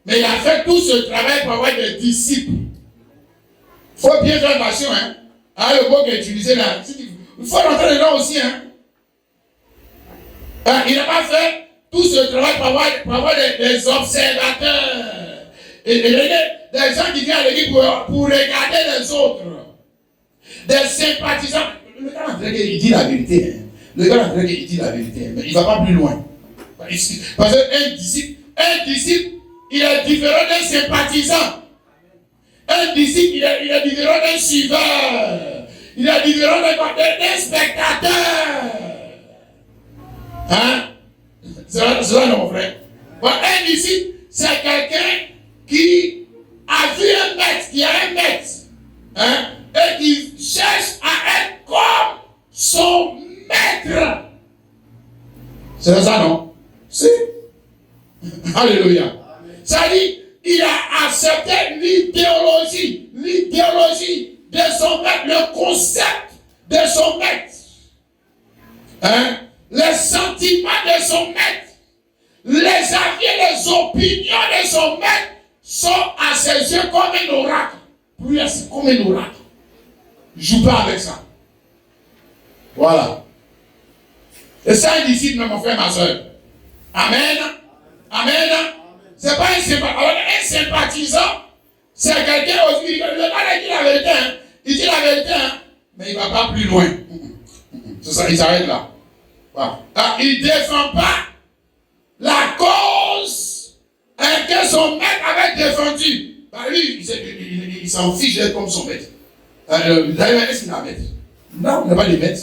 Mais il a fait tout ce travail pour avoir des disciples. Il faut bien faire attention. Le mot qui est utilisé là. Il faut rentrer dedans aussi. Il n'a pas fait tout ce travail pour avoir des observateurs. Et des gens qui viennent à l'église pour regarder les autres. Des sympathisants. Le gars, il dit la vérité. Le gars, il dit la vérité, mais il ne va pas plus loin. Parce qu'un disciple, il est différent d'un sympathisant. Un disciple, il est différent d'un suiveur. Il est différent d'un spectateur. Hein? C'est ça, mon frère. Bon, un disciple, c'est quelqu'un qui a vu un maître, qui a un maître. Hein? Et qui cherche à être comme son maître. C'est ça, non? Si. Alléluia. Ça dit, il a accepté l'idéologie de son maître, le concept de son maître. Hein? Les sentiments de son maître, les avis et les opinions de son maître sont à ses yeux comme un oracle. Pour lui, c'est comme un oracle. Joue pas avec ça. Voilà. Et ça, un disciple, mon frère, ma soeur. Amen. Amen. C'est pas un sympathisant. Alors, un sympathisant, c'est quelqu'un aussi. Le gars dit la vérité. Hein. Il dit la vérité, hein, mais il ne va pas plus loin. C'est ça, il s'arrête là. Voilà. Alors, il ne défend pas la cause que son maître avait défendue. Bah, lui, il s'en fiche d'être comme son maître. D'ailleurs, est-ce qu'il a un maître? Non, il n'a pas de maître.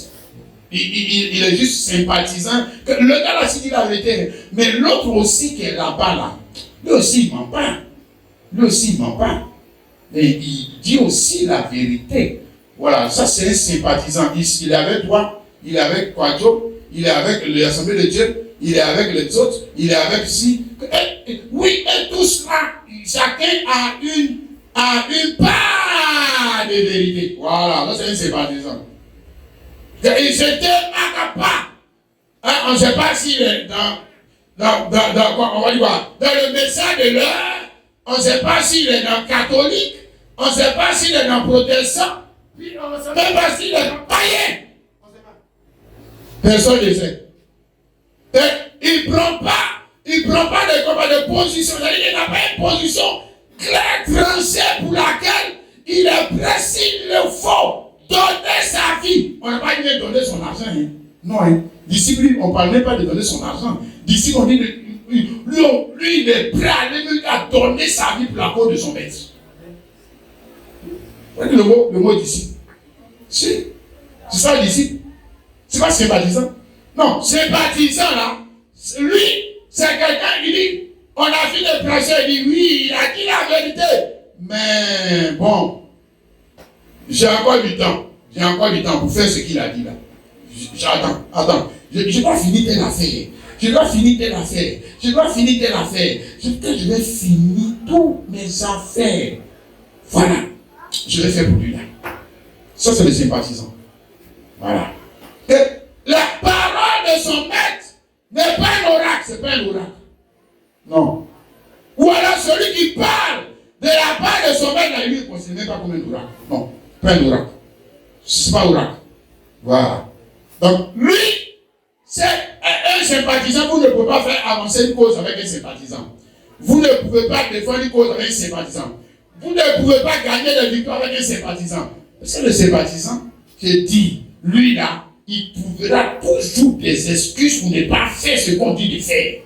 Il est juste sympathisant. Le gars là, s'il dit la vérité, mais l'autre aussi qui est là-bas, là, lui aussi, il ne ment pas. Lui aussi, il ne ment pas. Mais il dit aussi la vérité. Voilà, ça c'est un sympathisant. Il est avec toi, il est avec Quadjo, il est avec l'Assemblée de Dieu, il est avec les autres, il est avec ici. Oui, et tout cela, chacun a une part de vérité. Voilà, ça c'est un sympathisant. Il ne se démarque pas. Hein, on ne sait pas s'il est dans le message de l'heure, on ne sait pas s'il est dans catholique, on ne sait pas s'il est dans protestant, puis on ne sait même pas s'il est dans païen. Personne ne sait. Il ne prend pas de position. Il n'a pas une position claire, tranchée pour laquelle il est prêt s'il le faut. Donner sa vie. On n'a pas dit de donner son argent. Hein. Non, hein. Disciple, on ne parle même pas de donner son argent. Disciple, on dit lui, il est prêt à donner sa vie pour la cause de son maître. Vous voyez le mot disciple? Si. C'est ça le disciple. C'est pas sympathisant. Non, sympathisant là, lui, c'est quelqu'un qui dit, on a fini de prêcher, il dit oui, il a dit la vérité. Mais bon, j'ai encore du temps. J'ai encore du temps pour faire ce qu'il a dit là. Attends. Je dois finir telle affaire. Je dois finir telle affaire. Peut-être je vais finir toutes mes affaires. Voilà. Je vais faire pour lui là. Ça, c'est le sympathisant. Voilà. Et la parole de son maître n'est pas un oracle. C'est pas un oracle. Non. Ou alors celui qui parle de la part de son maître, lui, il ne considère même pas comme un oracle. Non. Pas un oracle. Ce n'est pas oracle. Voilà. Donc, lui, c'est un sympathisant. Vous ne pouvez pas faire avancer une cause avec un sympathisant. Vous ne pouvez pas défendre une cause avec un sympathisant. Vous ne pouvez pas gagner des victoires avec un sympathisant. C'est le sympathisant qui dit, lui là, il trouvera toujours des excuses pour ne pas faire ce qu'on dit de faire.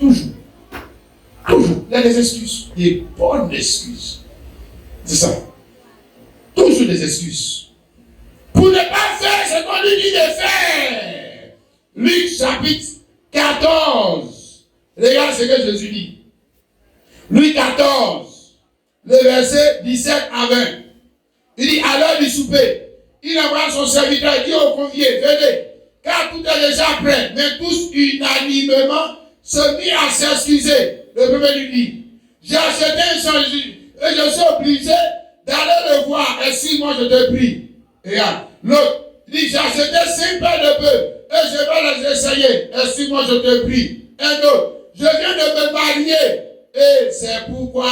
Toujours. Toujours. Il y a des excuses. Des bonnes excuses. C'est ça. Toujours des excuses. Pour ne pas faire ce qu'on lui dit de faire. Luc chapitre 14. Regarde ce que Jésus dit. Luc 14, le verset 17 à 20. Il dit, à l'heure du souper, il envoie son serviteur et dit aux conviés, venez, car tout est déjà prêt. Mais tous unanimement se mirent à s'excuser. Le premier lui dit, j'ai acheté un champ et je suis obligé d'aller le voir. Excuse-moi, je te prie. Regarde. L'autre dit, j'ai acheté 5 paires de bœufs et je vais les essayer. Excuse-moi, je te prie. Un autre, je viens de me marier et c'est pourquoi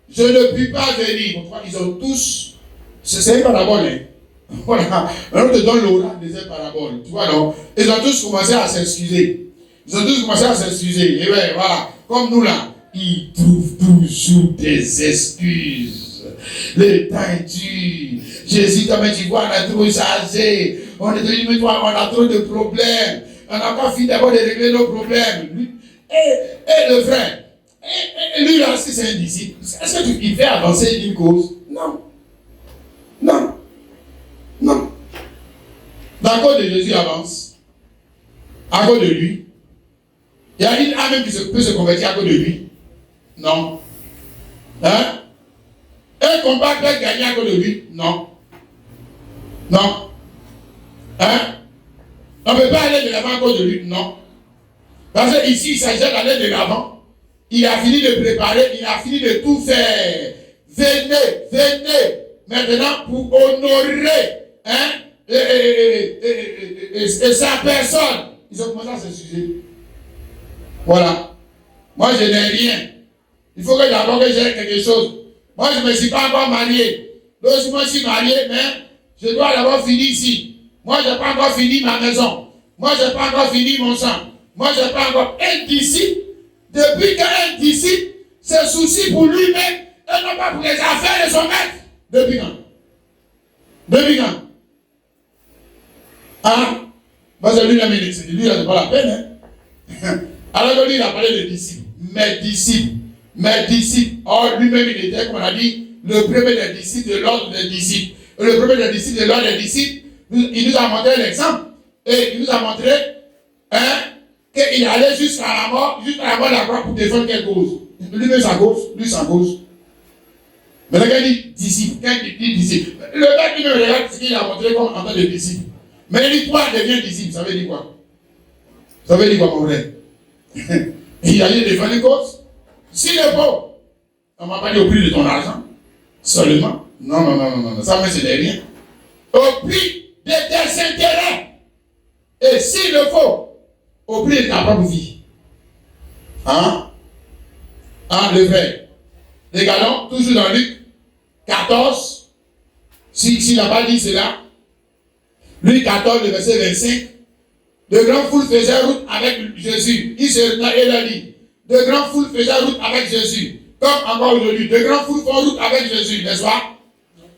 je ne puis pas venir. Ils ont tous, c'est une parabole. Hein? Voilà. On te donne l'oracle des paraboles. Tu vois, donc, ils ont tous commencé à s'excuser. Et ouais, voilà. Comme nous là, ils trouvent toujours des excuses. Le temps est dur. Jésus, comme tu vois, on a trop chargé. on est dit, mais toi, on a trop de problèmes. On n'a pas fini d'abord de régler nos problèmes. Et le frère, lui là, si c'est un disciple, est-ce qu'il fait avancer une cause? Non. Non. Non. La cause de Jésus avance. À cause de lui. Il y a une âme qui peut se convertir à cause de lui. Non. Hein? Un combat peut gagner à cause de lui. Non. Non. Hein? On ne peut pas aller de l'avant à cause de lui. Non. Parce qu'ici, il s'agit d'aller de l'avant. Il a fini de préparer, il a fini de tout faire. Venez, maintenant pour honorer et sa personne. Ils ont commencé à se sujet. Voilà. Moi, je n'ai rien. Il faut que d'abord que j'ai quelque chose. Moi, je ne me suis pas encore marié. Donc, si moi je suis marié, mais je dois d'abord finir ici. Moi, je n'ai pas encore fini ma maison. Moi, je n'ai pas encore fini mon sang. Moi, je n'ai pas encore un disciple. Depuis qu'un disciple se soucie pour lui-même et non pas pour les affaires de son maître. Depuis quand? Depuis quand? Ah, parce que lui, là, c'est pas la peine. Hein? Alors que lui, il a parlé de disciples. Mes disciples. Or, lui-même, il était, comme on a dit, le premier des disciples de l'ordre des disciples. Et le premier des disciples de l'ordre des disciples, il nous a montré l'exemple. Et il nous a montré qu'il allait jusqu'à la mort de la croix pour défendre quelle cause. Lui-même sa cause, lui sa cause. Mais là, quand il dit disciple, quand il dit disciple, le mec qui me regarde ce qu'il a montré comme en tant que disciple. Mais il dit toi deviens disciple, ça veut dire quoi? Ça veut dire quoi, mon frère? Il allait défendre une cause. S'il est beau, on ne m'a pas dit au prix de ton argent. Seulement. Non. Ça, mais ce n'est rien. Au prix de tes intérêts. Et s'il le faut, au prix de ta propre vie. Hein? Le vrai. Regardons, toujours dans Luc 14. S'il n'a pas dit cela. Luc 14, le verset 25. De grandes foules faisaient route avec Jésus. Il se retourna et leur dit. De grandes foules faisaient route avec Jésus. Comme encore aujourd'hui. De grandes foules font route avec Jésus, n'est-ce pas?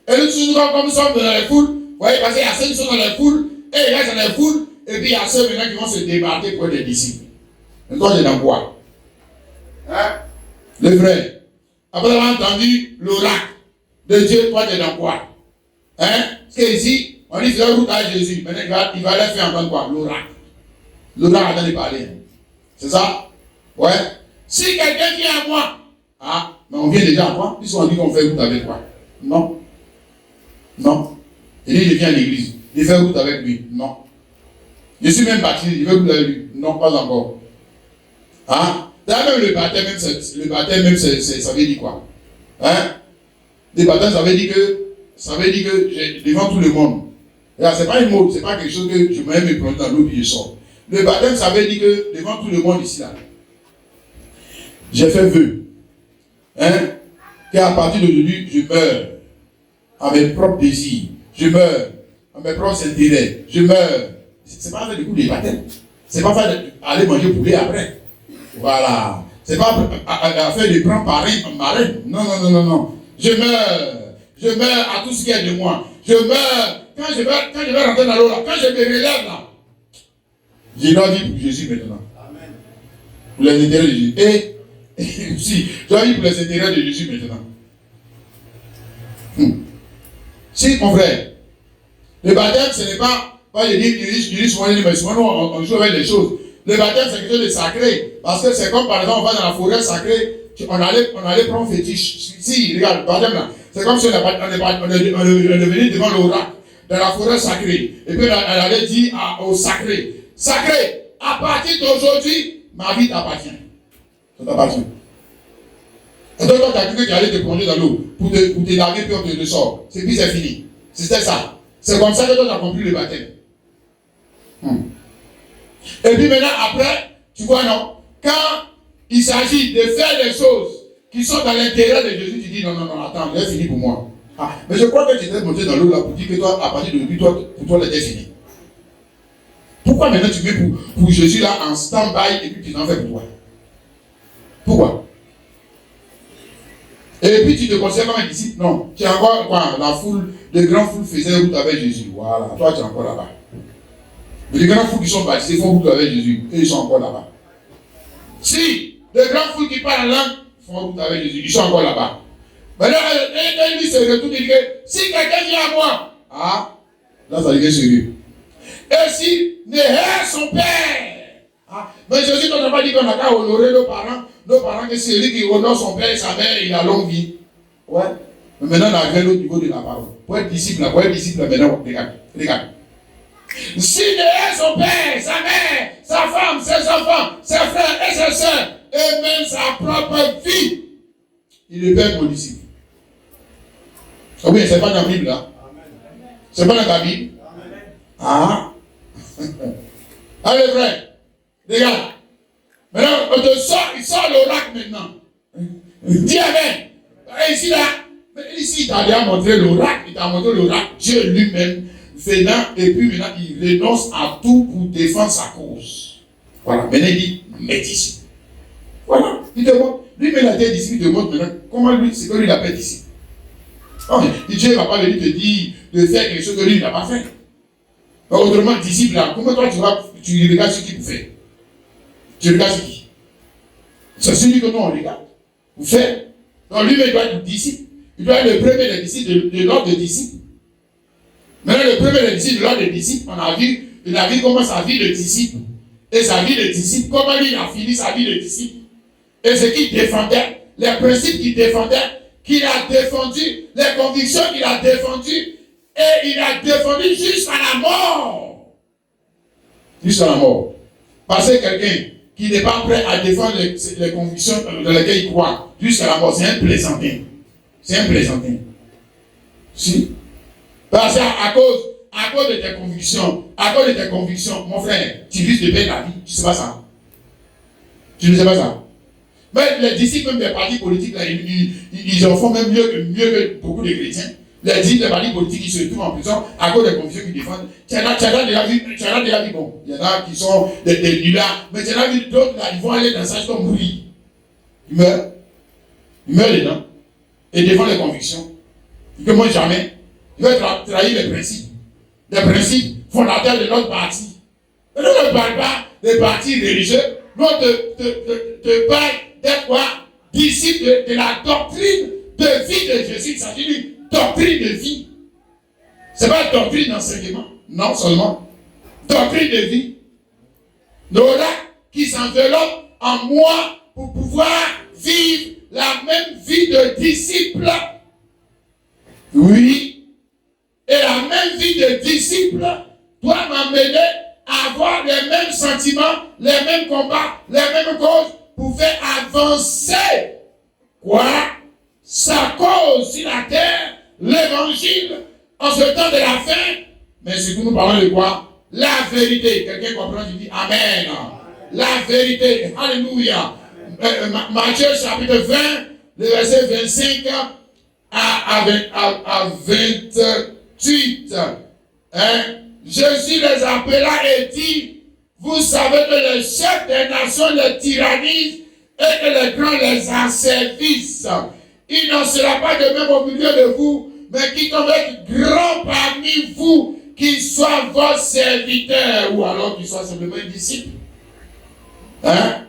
Et nous, comme nous sommes dans les foules, vous voyez, parce qu'il y a ceux qui sont dans les foules, et il reste dans les foules, et puis il y a ceux maintenant qui vont se débarquer pour être des disciples. Mais toi, tu es dans quoi? Hein? Le frère. Après avoir entendu l'oracle de Dieu, toi, tu es dans quoi? Hein? Parce qu'ici, on dit faisait route avec Jésus. Maintenant, il va leur faire entendre quoi? L'oracle. L'oracle attend de parler. C'est ça? Ouais. Si quelqu'un vient à moi, mais on vient déjà à toi, puisqu'on dit qu'on fait route avec toi. Non. Il dit, je viens à l'église. Il fait route avec lui. Non. Je suis même baptisé, je fais route avec lui. Non, pas encore. D'ailleurs, même le baptême, ça veut dire quoi? Le baptême, ça veut dire que devant tout le monde. C'est pas une mot, c'est pas quelque chose que je me mets plonger dans l'eau et je sors. Le baptême, ça veut dire que devant tout le monde ici, là, j'ai fait vœu. Qu'à partir d'aujourd'hui, je meurs à mes propres désirs. Je meurs à mes propres intérêts. Je meurs. C'est pas faire du coup des baptêmes. C'est pas faire aller manger poulet après. Voilà. C'est pas faire de prendre marin. Non. Je meurs à tout ce qui est de moi. Je meurs. Quand je vais rentrer dans l'eau là, quand je me relève là, je dois vivre pour Jésus maintenant. Amen. Pour les intérêts de Jésus. Et si, je dois vivre pour les intérêts de Jésus maintenant. Si, mon frère, le baptême, ce n'est pas je dis souvent, on joue avec les choses. Le baptême, c'est quelque chose de sacré. Parce que c'est comme, par exemple, on va dans la forêt sacrée, on allait prendre fétiche. Si, regarde, le baptême là, c'est comme si on est venu devant l'oracle, dans la forêt sacrée. Et puis, elle allait dire au sacré, sacré, à partir d'aujourd'hui, ma vie t'appartient. Ça t'appartient. Et donc, tu as quelqu'un qui allait te plonger dans l'eau pour te laver, puis on te sort. C'est puis c'est fini. C'était ça. C'est comme ça que tu as compris le baptême. Et puis maintenant, après, tu vois, non, quand il s'agit de faire des choses qui sont dans l'intérieur de Jésus, tu dis non, attends, c'est fini pour moi. Mais je crois que tu t'es monté dans l'eau là pour dire que toi, à partir d'aujourd'hui, pour toi, c'était fini. Pourquoi maintenant tu mets pour Jésus là en stand-by et puis tu n'en fais pour toi? Pourquoi? Et puis tu te considères comme un disciple? Non. Tu es encore quoi? La foule, les grandes foules faisaient route avec Jésus. Voilà, toi tu es encore là-bas. Les grands fous qui sont baptisés font route avec Jésus. Et ils sont encore là-bas. Si les grands fous qui parlent en langue font route avec Jésus, ils sont encore là-bas. Maintenant, il se retourne et dit que si quelqu'un vient à moi, ah, là ça devient sérieux. Et si Néher, son père, ah, mais Jésus n'a pas dit qu'on n'a qu'à honorer nos parents que c'est lui qui honore son père et sa mère, il a longue vie. Ouais. Mais maintenant, on arrive au niveau de la parole. Pour être disciple, maintenant, regarde. Si Néher, son père, sa mère, sa femme, ses enfants, ses frères et ses soeurs, et même sa propre vie, il est père mon disciple. Ah oui, c'est pas dans la Bible là. C'est pas dans ta Bible. Ah. Allez, frère. Regarde. Maintenant, on te sort, il sort l'oracle maintenant. Dis Amen. Ici là, ici il t'a déjà montré l'oracle, Dieu lui-même venant, et puis maintenant il renonce à tout pour défendre sa cause. Voilà, maintenant il dit, mes disciples. Voilà, il te montre. Lui-même a été disciple, il te montre maintenant comment lui, c'est que lui il appelle disciple. Non, Dieu ne va pas venir te dire de faire quelque chose que lui il n'a pas fait. Autrement, disciple là, comment toi tu regardes ce qu'il vous fait? Tu regardes ce qui? C'est celui que nous on regarde. Vous faites. Donc lui-même doit être disciple. Il doit être le premier des disciples de l'ordre des disciples. Maintenant, le premier des disciples de l'ordre des disciples, on a vu comment sa vie de disciple. Et sa vie de disciple, comment lui a fini sa vie de disciple. Et ce qu'il défendait, les principes qu'il défendait, qu'il a défendu, les convictions qu'il a défendues, et il a défendu jusqu'à la mort. Jusqu'à la mort. Parce que quelqu'un qui n'est pas prêt à défendre les convictions dans lesquelles il croit jusqu'à la mort, c'est un plaisantin. C'est un plaisantin. Si. Parce qu'à cause de tes convictions, mon frère, tu risques de perdre ta vie. Tu ne sais pas ça. Tu ne sais pas ça. Mais les disciples même des partis politiques, là, ils en font même mieux que beaucoup de chrétiens. Les disciples des partis politiques, ils se trouvent en prison à cause des convictions qu'ils défendent. Tu en as déjà vu, bon, il y en a qui sont des nullards, mais tu en as vu d'autres, là, ils vont aller dans ça, ils vont mourir. Ils meurent dedans. Et défendent les convictions. Ils ne mentent jamais. Ils veulent trahir les principes fondateurs de notre parti. Et nous ne parlons pas des partis religieux, nous te parlons d'être quoi? Disciple de la doctrine de vie de Jésus. Il s'agit d'une doctrine de vie. Ce n'est pas une doctrine d'enseignement, non seulement. Doctrine de vie. L'oracle qui s'enveloppe en moi pour pouvoir vivre la même vie de disciple. Oui. Et la même vie de disciple doit m'amener à avoir les mêmes sentiments, les mêmes combats, les mêmes causes pour faire avancer quoi? Sa cause sur la terre, l'évangile, en ce temps de la fin. Mais surtout nous parlons de quoi? La vérité. Quelqu'un comprend, je dis Amen. La vérité. Alléluia. Matthieu chapitre 20, le verset 25 à 28. Hein? Jésus les appela et dit, vous savez que les chefs des nations les tyrannisent et que les grands les asservissent. Il n'en sera pas de même au milieu de vous, mais quiconque est grand parmi vous, qu'il soit votre serviteur, ou alors qu'il soit simplement un disciple. Hein?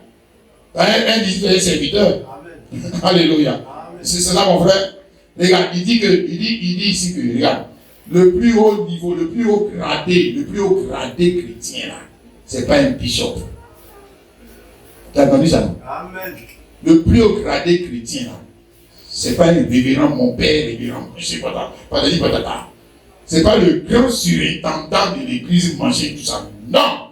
Un disciple et un serviteur. Amen. Alléluia. C'est cela, mon frère. Regarde, il dit ici que, regarde, le plus haut niveau, le plus haut gradé chrétien, là, c'est pas un bishop. Tu as entendu ça? Amen. Le plus haut gradé chrétien, là, c'est pas un révérend, mon père, révérend, je sais pas, patati patata. C'est pas le grand surintendant de l'église manger tout ça. Non!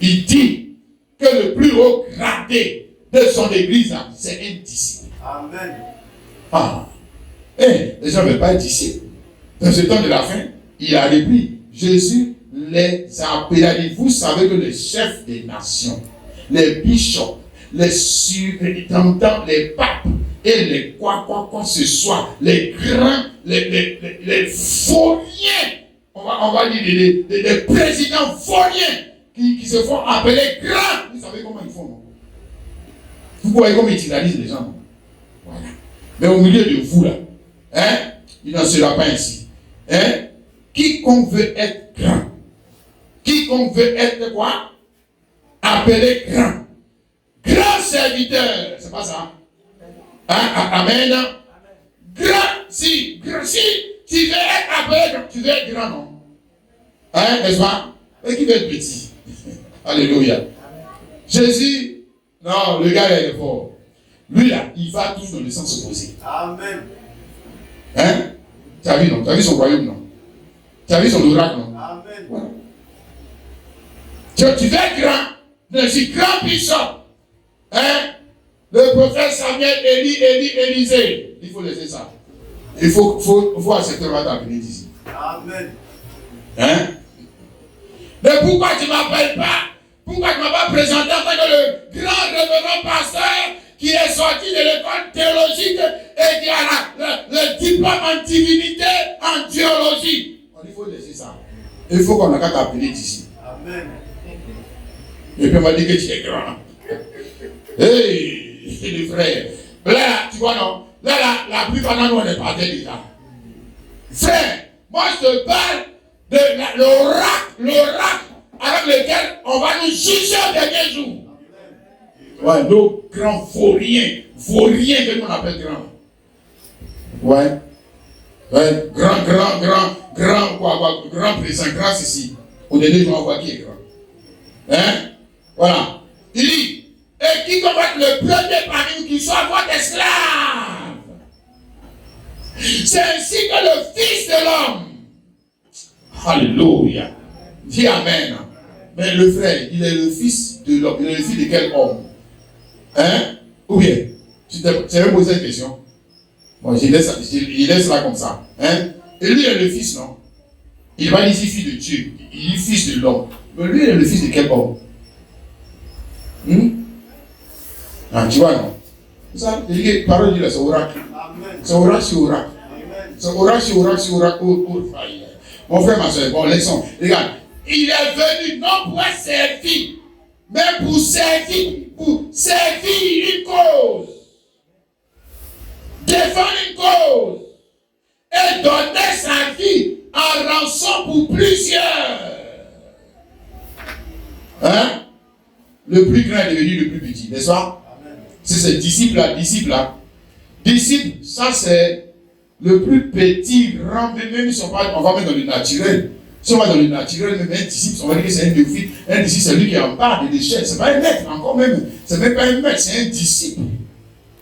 Il dit que le plus haut gradé de son église, là, c'est un disciple. Amen. Ah! Les gens ne veulent pas être disciples. Dans ce temps de la fin, il a repris. Jésus les a appelés. Vous savez que les chefs des nations, les bishops, les surintendants, les papes et les quoi ce soit, les grands, les fourniers, on va dire les présidents fourniers qui se font appeler grands. Vous savez comment ils font, non? Vous voyez comment ils tyrannisent les gens, non? Voilà. Mais au milieu de vous là, hein, il n'en sera pas ainsi. Hein? Quiconque veut être grand quiconque veut être quoi? Appelé grand. Grand serviteur. C'est pas ça? Hein? Amen. Grand, si tu veux être appelé grand, tu veux être grand, non? Hein, n'est-ce pas? Et qui veut être petit? Alléluia. Jésus, non, le gars est fort. Lui là, il va tous dans le sens opposé. Amen. Hein? Tu as vu, non? Tu as vu son royaume, non? Tu as vu son oracle, non? Amen. Voilà. Tu veux être grand, je suis grand puissant. Hein? Le prophète Samuel, Élisée. Il faut laisser ça. Il faut accepter le matin ici. Amen. Hein? Mais pourquoi tu ne m'appelles pas? Pourquoi tu ne m'as pas présenté en tant que le grand révérend pasteur qui est sorti de l'école théologique et qui a le diplôme en divinité, en théologie? Il faut laisser ça. Il faut qu'on a qu'à t'appeler d'ici. Amen. Et puis on m'a dit que tu es grand. Hey, les frères. Là, tu vois, non? Là, la plupart d'entre nous, on est partis déjà. Frère, moi je te parle de l'oracle avec lequel on va nous juger au dernier jour. Ouais, nos grands vauriens que nous on appelle grands. Ouais. Ouais, grand président, grand ceci. Au dernier jour, on voit qui est grand. Hein? Voilà. Il dit, et qui combatte le premier parmi nous qui soit votre esclave. C'est ainsi que le Fils de l'homme. Alléluia. Dis Amen. Mais le frère, il est le fils de l'homme. Il est le fils de quel homme? Hein? Ou bien, tu t'avais posé cette question? Bon, il laisse là comme ça. Hein? Et lui, il est le fils, non? Il va dire fils de Dieu. Il est fils de l'homme. Mais lui, il est le fils de quel homme? Ah, tu vois, non? Ça, c'est parole de c'est oracle. C'est oracle sur oracle. C'est oracle sur oracle sur oracle. Mon frère, ma soeur, bon, laissons. Regarde, il est venu non pour être servi, mais pour servir une cause. Défendre une cause. Et donner sa vie en rançon pour plusieurs. Hein? Le plus grand est devenu le plus petit, n'est-ce pas? C'est ce disciple-là. Disciple, ça c'est le plus petit rang, même si on va mettre dans le naturel. Si on va dans le naturel, même un disciple, on va dire que c'est un néophyte. Un disciple, c'est lui qui est en bas de l'échelle. C'est pas un maître, encore même. C'est même pas un maître, c'est un disciple.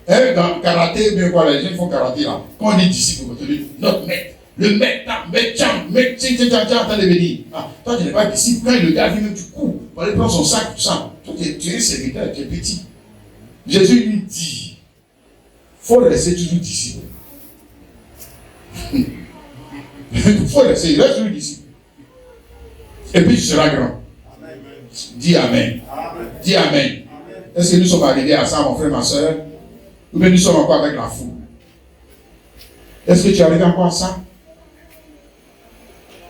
Hein, dans le karaté, bien quoi, les gens font karaté là. Quand on dit disciple, on dit notre maître. Le maître, attendez, me dire. Ah, toi, tu n'es pas disciple. Quand le gars vient, même tu cours. On aller prendre son sac, tout ça. Toi, tu es serviteur, tu es petit. Jésus lui dit, il faut rester toujours disciple. Il faut rester toujours disciple. Et puis tu seras grand. Amen. Dis Amen. Amen. Dis Amen. Amen. Est-ce que nous sommes arrivés à ça, mon frère, ma soeur? Ou bien nous sommes encore avec la foule? Est-ce que tu es arrivé encore à ça?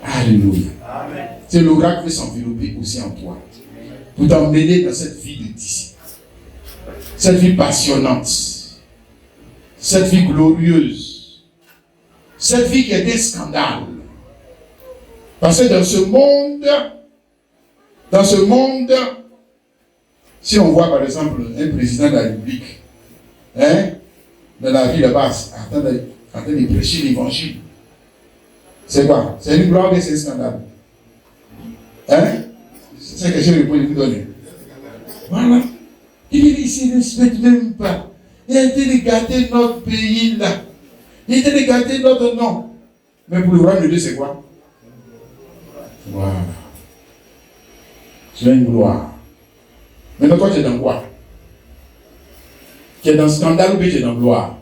Alléluia. Amen. C'est l'oracle qui veut s'envelopper aussi en toi. Pour t'emmener dans cette vie de disciple. Cette vie passionnante. Cette vie glorieuse. Cette vie qui est un scandale. Parce que dans ce monde, si on voit par exemple un président de la République, hein, dans la vie là-bas, en train de prêcher l'évangile, c'est quoi? C'est une gloire et c'est un scandale. Hein? C'est que je vais vous donner. Voilà. Il dit ici, il ne respecte même pas. Il a été de gâter notre pays là. Il a été de gâter notre nom. Mais pour le royaume de Dieu, c'est quoi? Voilà. Tu as une gloire. Maintenant, toi, tu es dans quoi? Tu es dans le scandale ou bien tu es dans la gloire?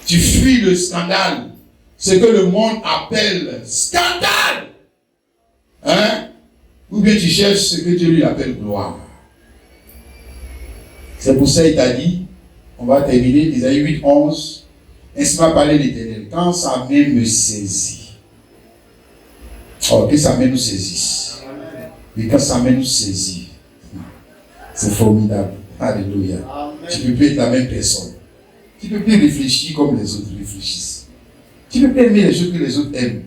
Tu fuis le scandale. Ce que le monde appelle scandale. Hein? Ou bien tu cherches ce que Dieu lui appelle gloire. C'est pour ça qu'il t'a dit, on va terminer, Isaïe 8, 11. Ainsi m'a parlé l'Éternel. Quand sa main me saisit. Oh, que sa main nous saisisse. Mais quand sa main nous saisit, c'est formidable. Alléluia. Tu ne peux plus être la même personne. Tu ne peux plus réfléchir comme les autres réfléchissent. Tu ne peux plus aimer les choses que les autres aiment.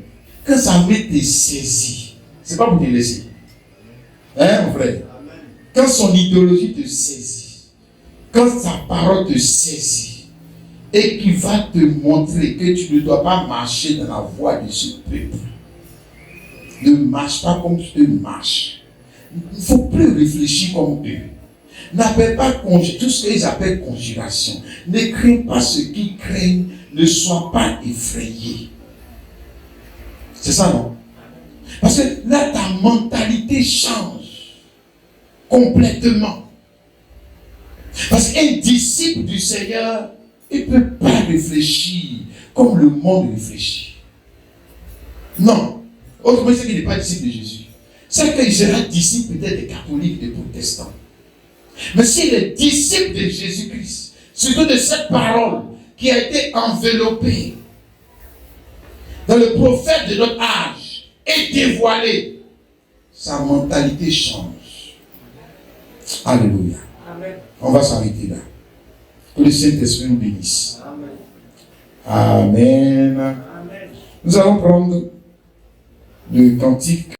Quand sa main te saisit, c'est pas pour te laisser. Hein, mon frère? Quand son idéologie te saisit, quand sa parole te saisit, et qu'il va te montrer que tu ne dois pas marcher dans la voie de ce peuple, ne marche pas comme eux marchent. Il ne faut plus réfléchir comme eux. N'appelle pas tout ce qu'ils appellent conjuration. Ne crains pas ce qu'ils craignent, ne sois pas effrayé. C'est ça, non? Parce que là, ta mentalité change complètement. Parce qu'un disciple du Seigneur, il ne peut pas réfléchir comme le monde réfléchit. Non. Autrement, c'est qu'il n'est pas disciple de Jésus. C'est qu'il sera disciple peut-être des catholiques, des protestants. Mais s'il est disciple de Jésus-Christ, surtout de cette parole qui a été enveloppée dans le prophète de notre âge et dévoilée, sa mentalité change. Alléluia. Amen. On va s'arrêter là. Que le Saint-Esprit nous bénisse. Amen. Amen. Nous allons prendre le cantique.